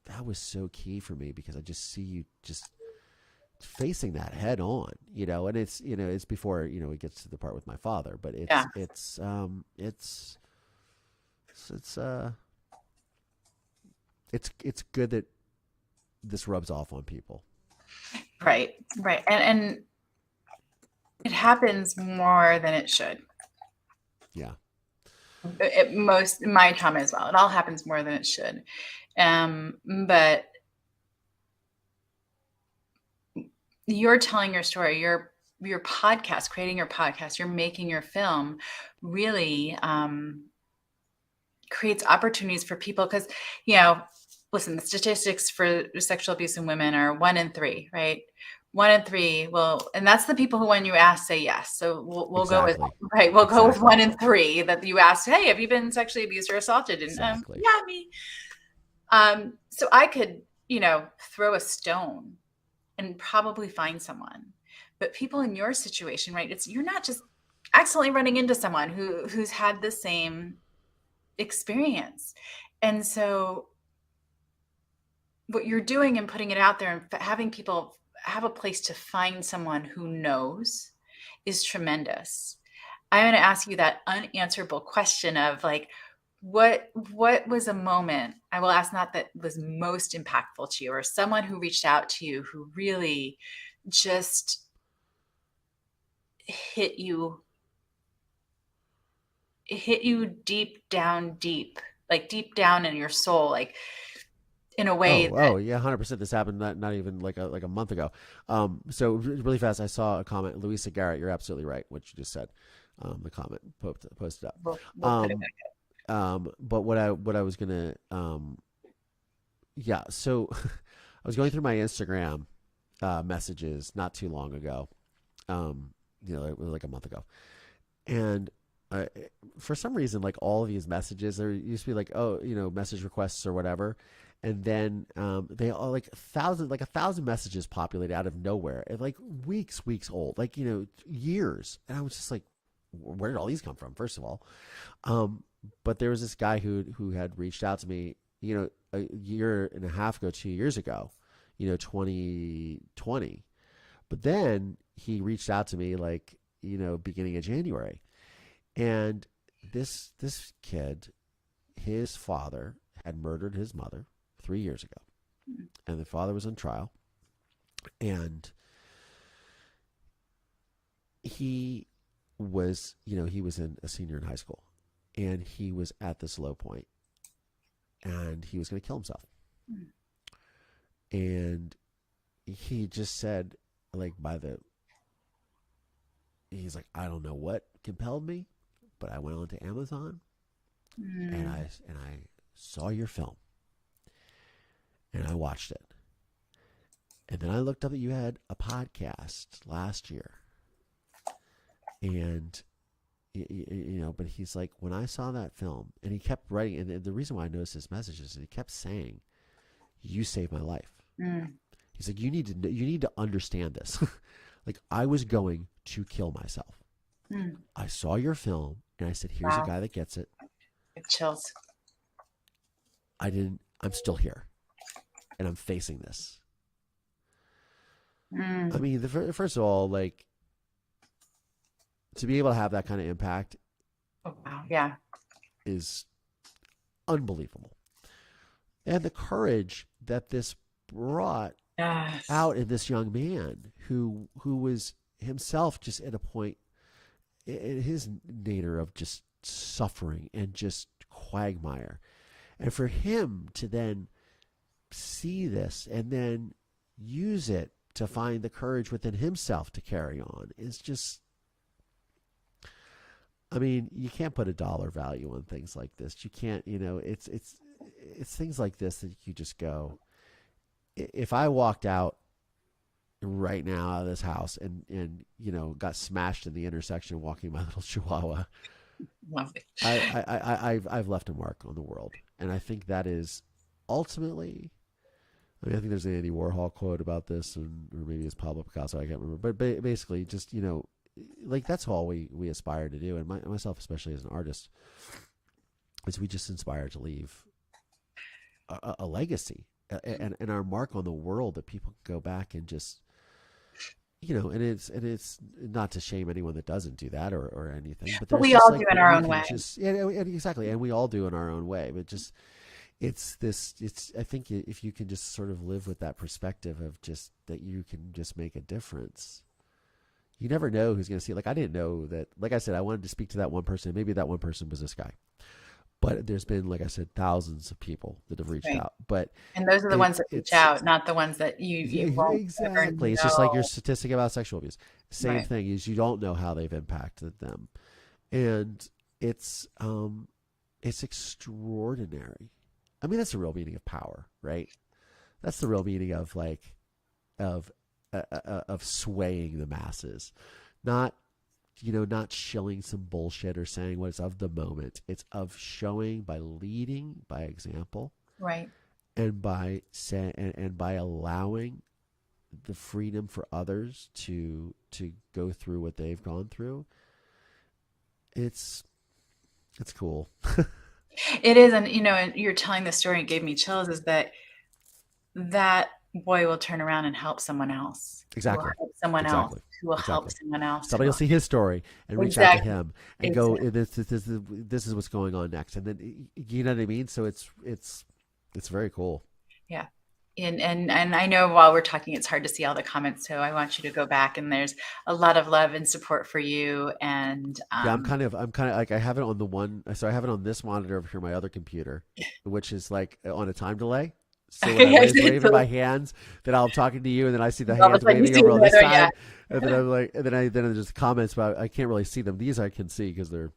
that was so key for me, because I just see you just facing that head on, and it's before, it gets to the part with my father, but it's good that this rubs off on people. Right. And it happens more than it should. Yeah. My trauma as well. It all happens more than it should. But you're telling your story, your podcast, creating your podcast, you're making your film really creates opportunities for people, because, listen, the statistics for sexual abuse in women are 1 in 3, right? 1 in 3. Well, and that's the people who, when you ask, say yes. So we'll Exactly. go with, right. We'll go with 1 in 3 that you asked, hey, have you been sexually abused or assaulted? And Exactly. yeah, me. So I could, throw a stone and probably find someone, but people in your situation, right? You're not just accidentally running into someone who's had the same experience. And so what you're doing and putting it out there and having people have a place to find someone who knows is tremendous. I'm going to ask you that unanswerable question of, like, what was a moment, I will ask, not that was most impactful to you, or someone who reached out to you who really just hit you deep down in your soul, like, in a way. Oh yeah, 100%. This happened not even like a month ago. So really fast, I saw a comment. Louisa Garrett, you're absolutely right, what you just said. The comment posted up. We'll put it back up. But what I was gonna so I was going through my Instagram messages not too long ago. It was like a month ago, and for some reason, like, all of these messages, there used to be like, message requests or whatever. And then they all, like, 1,000 messages populated out of nowhere, and like weeks old, like, years. And I was just like, where did all these come from, first of all? But there was this guy who had reached out to me, a year and a half ago, 2 years ago, 2020. But then he reached out to me, like, beginning of January. And this kid, his father had murdered his mother 3 years ago, and the father was on trial, and he was a senior in high school, and he was at this low point, and he was going to kill himself. And he just said, like, he's like, I don't know what compelled me, but I went onto Amazon and I saw your film. And I watched it. And then I looked up that you had a podcast last year. And, but he's like, when I saw that film, and he kept writing, and the reason why I noticed his messages is he kept saying, you saved my life. He's like, you need to understand this. Like, I was going to kill myself. I saw your film, and I said, here's a guy that gets it. It chills. I'm still here. And I'm facing this. I mean, first of all, like, to be able to have that kind of impact, is unbelievable. And the courage that this brought out in this young man who was himself just at a point, in his nature of just suffering and just quagmire. And for him to then see this and then use it to find the courage within himself to carry on is just, I mean, you can't put a dollar value on things like this. You can't, it's things like this that you just go, if I walked out right now out of this house and got smashed in the intersection walking my little Chihuahua, Lovely. I've left a mark on the world. And I think that is ultimately, I think there's an Andy Warhol quote about this, or maybe it's Pablo Picasso, I can't remember. But basically, just, like that's all we aspire to do. And myself, especially as an artist, is we just inspire to leave a legacy and our mark on the world that people can go back and just, and it's not to shame anyone that doesn't do that or anything, but we all do in our own way. Exactly. And we all do in our own way, but just, I think if you can just sort of live with that perspective of just that you can just make a difference, you never know who's going to see it. Like I didn't know that, like I said, I wanted to speak to that one person. Maybe that one person was this guy. But there's been, like I said, thousands of people that have reached out. And those are the ones that reach out, not the ones that you won't exactly. It's just like your statistic about sexual abuse. Same thing is you don't know how they've impacted them, and it's extraordinary. I mean, that's the real meaning of power, right? That's the real meaning of of swaying the masses, not shilling some bullshit or saying what is of the moment. It's of showing by leading by example, right? And by by allowing the freedom for others to go through what they've gone through. It's cool. It is, and you're telling the story. It gave me chills. Is that boy will turn around and help someone else. Exactly. Someone else who will help someone else. Somebody will see his story and reach out to him and go, this is what's going on next. And then, you know what I mean? So it's very cool. Yeah. And I know while we're talking, it's hard to see all the comments. So I want you to go back, and there's a lot of love and support for you. And I'm kind of like, I have it on the one. So I have it on this monitor over here, my other computer, which is like on a time delay. So when I wave my hands, then I'm talking to you, and then I see the hands waving over on this side, and then I'm like, and then there's just comments, but I can't really see them. These I can see because they're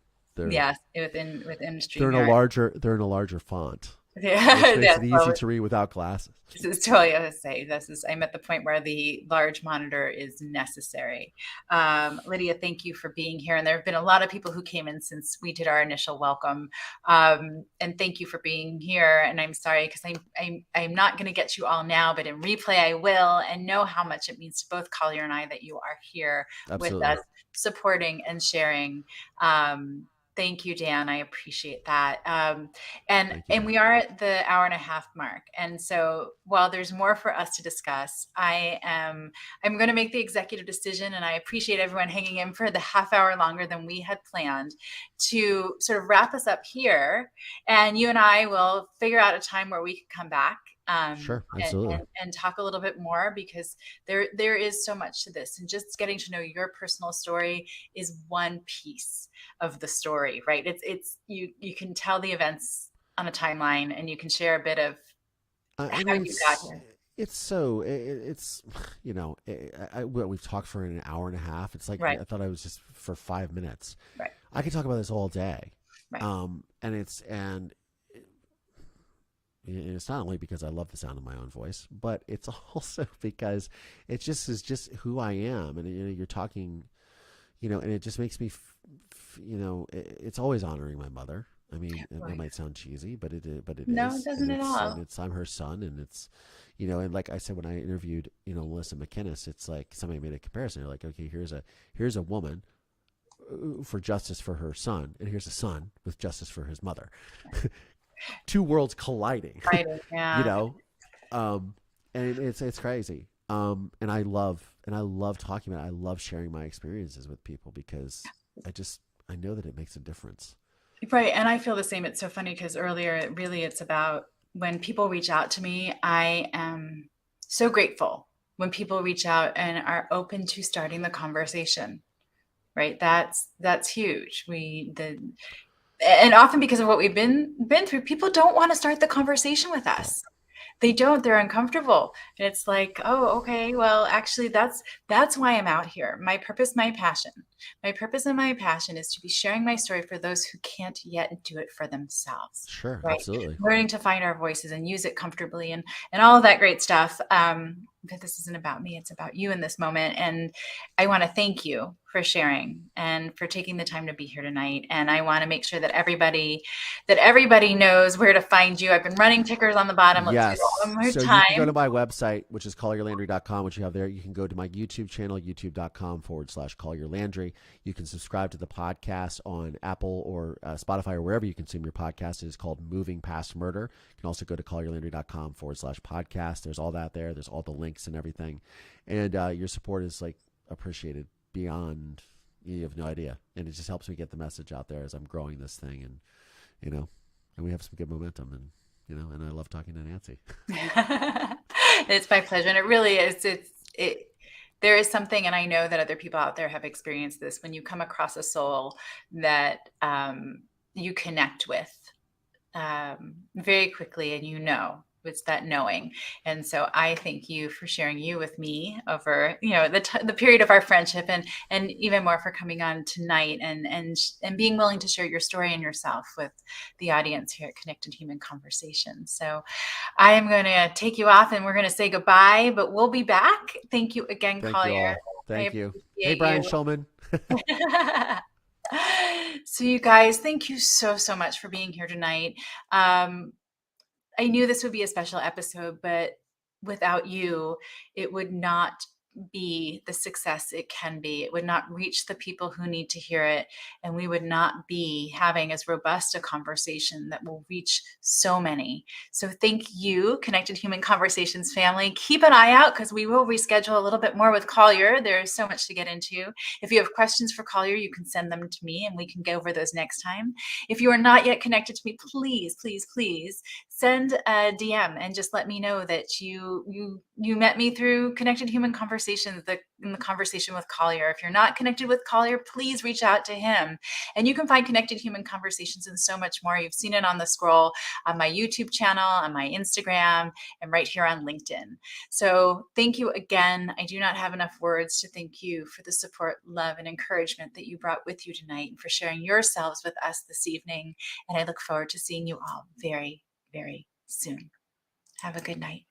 yes, within StreamYard. They're in a larger font. Yeah, which makes it easy to read without glasses. This is totally, I'm at the point where the large monitor is necessary. Lydia, thank you for being here. And there have been a lot of people who came in since we did our initial welcome. And thank you for being here. And I'm sorry, because I'm not going to get you all now, but in replay I will, and know how much it means to both Collier and I that you are here with us, supporting and sharing. Thank you, Dan. I appreciate that. And we are at the hour and a half mark. And so while there's more for us to discuss, I'm going to make the executive decision, and I appreciate everyone hanging in for the half hour longer than we had planned, to sort of wrap us up here. And you and I will figure out a time where we can come back. Sure, absolutely. And talk a little bit more, because there is so much to this, and just getting to know your personal story is one piece of the story, right? It's you can tell the events on a timeline, and you can share a bit of how you got here. We've talked for an hour and a half. It's like, right. I thought I was just for 5 minutes. Right. I could talk about this all day. Right. And it's not only because I love the sound of my own voice, but it's also because it just is just who I am. And you're talking, and it just makes me, it's always honoring my mother. I mean, it might sound cheesy, but it no, is. It doesn't at all. And I'm her son, and it's, and like I said, when I interviewed, Melissa McInnes, it's like somebody made a comparison. They're like, okay, here's a woman for justice for her son, and here's a son with justice for his mother. Two worlds colliding, yeah. And it's crazy. And I love talking about it. I love sharing my experiences with people, because I know that it makes a difference. Right. And I feel the same. It's so funny, because earlier, it's about when people reach out to me, I am so grateful when people reach out and are open to starting the conversation. right? That's huge. And often because of what we've been through, people don't want to start the conversation with us. They don't. They're uncomfortable. And it's like, oh, okay, well, actually, that's why I'm out here. My purpose, my passion. My purpose and my passion is to be sharing my story for those who can't yet do it for themselves. Sure, Right? absolutely. Learning to find our voices and use it comfortably and all of that great stuff. But this isn't about me. It's about you in this moment. And I want to thank you for sharing and for taking the time to be here tonight. And I want to make sure that everybody knows where to find you. I've been running tickers on the bottom. Let's do Yes. that one more So time. you can go to my website, which is collierlandry.com, which you have there. You can go to my YouTube channel, youtube.com/Collier Landry. You can subscribe to the podcast on Apple or Spotify or wherever you consume your podcast. It is called Moving Past Murder. You can also go to collierlandry.com/podcast. There's all that there. There's all the links and everything. And your support is like appreciated beyond, you have no idea. And it just helps me get the message out there as I'm growing this thing. And, and we have some good momentum, and and I love talking to Nancy. It's my pleasure. And it really is. There is something, and I know that other people out there have experienced this, when you come across a soul that you connect with very quickly, and it's that knowing. And so I thank you for sharing you with me over, the period of our friendship, and even more for coming on tonight and being willing to share your story and yourself with the audience here at Connected Human Conversations. So I am going to take you off, and we're going to say goodbye, but we'll be back. Thank you again, Thank Collier. you all. Thank you. Hey, appreciate Brian you. Schulman. So you guys, thank you so much for being here tonight. I knew this would be a special episode, but without you, it would not be the success it can be. It would not reach the people who need to hear it. And we would not be having as robust a conversation that will reach so many. So thank you, Connected Human Conversations family. Keep an eye out, because we will reschedule a little bit more with Collier. There's so much to get into. If you have questions for Collier, you can send them to me and we can go over those next time. If you are not yet connected to me, please, please, please send a DM and just let me know that you met me through Connected Human Conversations, in the conversation with Collier. If you're not connected with Collier, please reach out to him. And you can find Connected Human Conversations and so much more. You've seen it on the scroll on my YouTube channel, on my Instagram, and right here on LinkedIn. So thank you again. I do not have enough words to thank you for the support, love, and encouragement that you brought with you tonight, and for sharing yourselves with us this evening. And I look forward to seeing you all very, very soon. Have a good night.